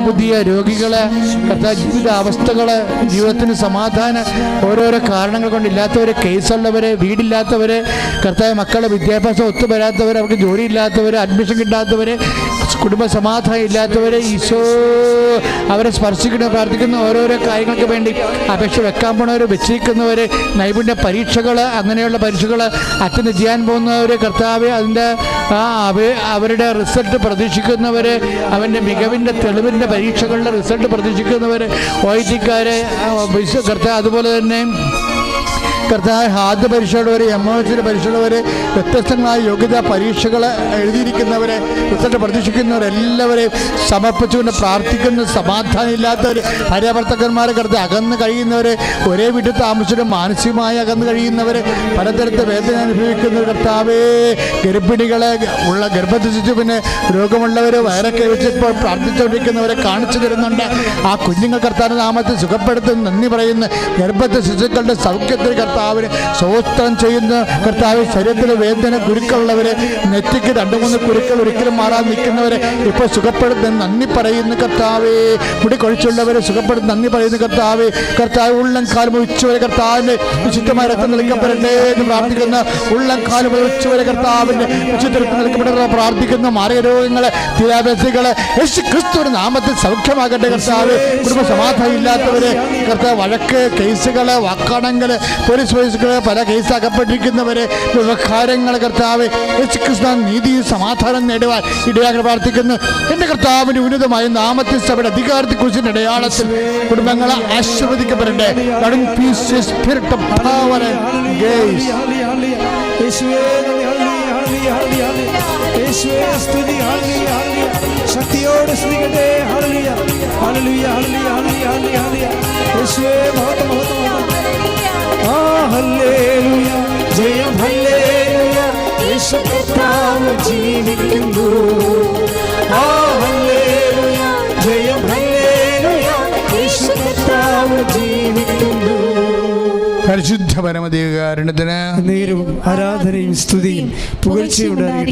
പുതിയ രോഗികളെ, കർത്താവ് ജീവിത അവസ്ഥകളെ, ജീവിതത്തിന് സമാധാനം, ഓരോരോ കാരണങ്ങൾ കൊണ്ടില്ലാത്തവർ, കേസുള്ളവർ, വീടില്ലാത്തവർ, കർത്താവ് മക്കളുടെ വിദ്യാഭ്യാസം ഒത്തുവരാത്തവർ, അവർക്ക് ജോലിയില്ലാത്തവർ, അഡ്മിഷൻ കിട്ടാത്തവർ, കുടുംബ സമാധാനം ഇല്ലാത്തവർ, ഈശോ അവരെ സ്പർശിക്കുന്ന പ്രാർത്ഥിക്കുന്ന ഓരോരോ കാര്യങ്ങൾക്ക് വേണ്ടി അപേക്ഷ വെക്കാൻ പോണവർ, വെച്ചിരിക്കുന്നവർ, നൈപുണ്യ പരീക്ഷകൾ, അങ്ങനെയുള്ള പരീക്ഷകൾ അറ്റൻഡ് ചെയ്യാൻ പോകുന്നവർ, കർത്താവ് അതിൻ്റെ അവരുടെ റിസൾട്ട് പ്രതീക്ഷിക്കുന്നവർ, അവൻ്റെ മികവിൻ്റെ തെളിവിൻ്റെ പരീക്ഷകളുടെ റിസൾട്ട് പ്രതീക്ഷിക്കുന്നവർ, വൈദ്യക്കാർ, കർത്താവ് അതുപോലെ തന്നെ കർത്താവ് ആദ്യ പരീക്ഷയുള്ളവർ, MOHൻ്റെ പരീക്ഷയുള്ളവർ, വ്യത്യസ്തങ്ങളായ യോഗ്യതാ പരീക്ഷകൾ എഴുതിയിരിക്കുന്നവരെ, റിസൾട്ട് പ്രതീക്ഷിക്കുന്നവരെല്ലാവരെയും സമർപ്പിച്ചുകൊണ്ട് പ്രാർത്ഥിക്കുന്ന, സമാധാനം ഇല്ലാത്തവർ, ഭാര്യാഭർത്താക്കന്മാരെ കർത്താവ് അകന്ന് കഴിയുന്നവർ, ഒരേ വീട്ടിൽ താമസിച്ചിട്ട് മാനസികമായി അകന്ന് കഴിയുന്നവർ, പലതരത്തെ വേദന അനുഭവിക്കുന്നവർ, കർത്താവേ, ഗർഭിണികളെ ഉള്ള ഗർഭത്തിച്ച് പിന്നെ രോഗമുള്ളവർ, വയറൊക്കെ വെച്ചിപ്പോൾ പ്രാർത്ഥിച്ചുകൊണ്ടിരിക്കുന്നവരെ കാണിച്ചു തരുന്നുണ്ട്. ആ കുഞ്ഞുങ്ങൾ കർത്താവിൻ്റെ നാമത്തിൽ സുഖപ്പെടുത്തുന്ന നന്ദി പറയുന്ന ഗർഭത്തെ ശിശുക്കളുടെ സൗഖ്യത്തിൽ കർത്താവിന് സ്വസ്ത്രം ചെയ്യുന്ന കർത്താവ്, ശരീരത്തിലെ വേദന കുരുക്കളുള്ളവരെ, നെറ്റിക്ക് 2-3 കുരുക്കൾ ഒരിക്കലും മാറാൻ നിൽക്കുന്നവരെ ഇപ്പോൾ സുഖപ്പെടുത്തുന്ന നന്ദി പറയുന്ന കർത്താവേ, മുടി കൊഴിച്ചുള്ളവരെ സുഖപ്പെടുത്തുന്ന നന്ദി പറയുന്ന കർത്താവേ, കർത്താവ് ഉള്ളം കാലം ഉച്ചവരെ കർത്താവിൻ്റെ വിശുദ്ധമായ രക്തം നിൽക്കപ്പെടട്ടെ എന്ന് പ്രാർത്ഥിക്കുന്ന, ഉള്ളം കാലം ഉച്ചവരെ കർത്താവിൻ്റെ വിശുദ്ധ രക്തം നിൽക്കപ്പെടേ പ്രാർത്ഥിക്കുന്ന, മാറിയ രോഗങ്ങളെ, തിരാവ്യസികളെ യേശു ക്രിസ്തുവിന്റെ നാമത്തിൽ സൗഖ്യമാകട്ടെ. കർത്താവ് കുടുംബ സമാധാനം ഇല്ലാത്തവരെ, കർത്താവ് വഴക്ക് കേസുകള്, വാക്കാണങ്ങള്, പോലീസ് കേസുകള്, പല കേസ് അകപ്പെട്ടിരിക്കുന്നവരെ, വ്യവഹാരങ്ങൾ, കർത്താവ് യേശുക്രിസ്തു നീതി സമാധാനം നേടുവാൻ ഇടയാക്കാൻ പ്രാർത്ഥിക്കുന്നു. എൻ്റെ കർത്താവിൻ്റെ ഉന്നതമായ നാമത്തിൽ സഭയുടെ അധികാരത്തെ കുറിച്ച് അടയാളത്തിൽ കുടുംബങ്ങളെ ആശീർവദിക്കപ്പെടട്ടെ. ശക്തിയോടെ സ്തുതിക്കട്ടെ. ഹല്ലേലൂയ ഹല്ലേലൂയ ഹല്ലേലൂയ ഹല്ലേലൂയ. യേശുവേ മഹത്വം മഹത്വം. ആ ഹല്ലേലൂയ ജയം ഹല്ലേലൂയ. യേശു കർത്താവ് ജീവിക്കുന്നു. ആ ഹല്ലേലൂയ ജയം ഹല്ലേലൂയ. യേശു കർത്താവ് ജീവിക്കുന്നു. പരിശുദ്ധ പരമദിവ്യകാരുണ്യത്തിന് നേരവും ആരാധനയും സ്തുതിയും പുകഴ്ചയും ഉണ്ടാകട്ടെ.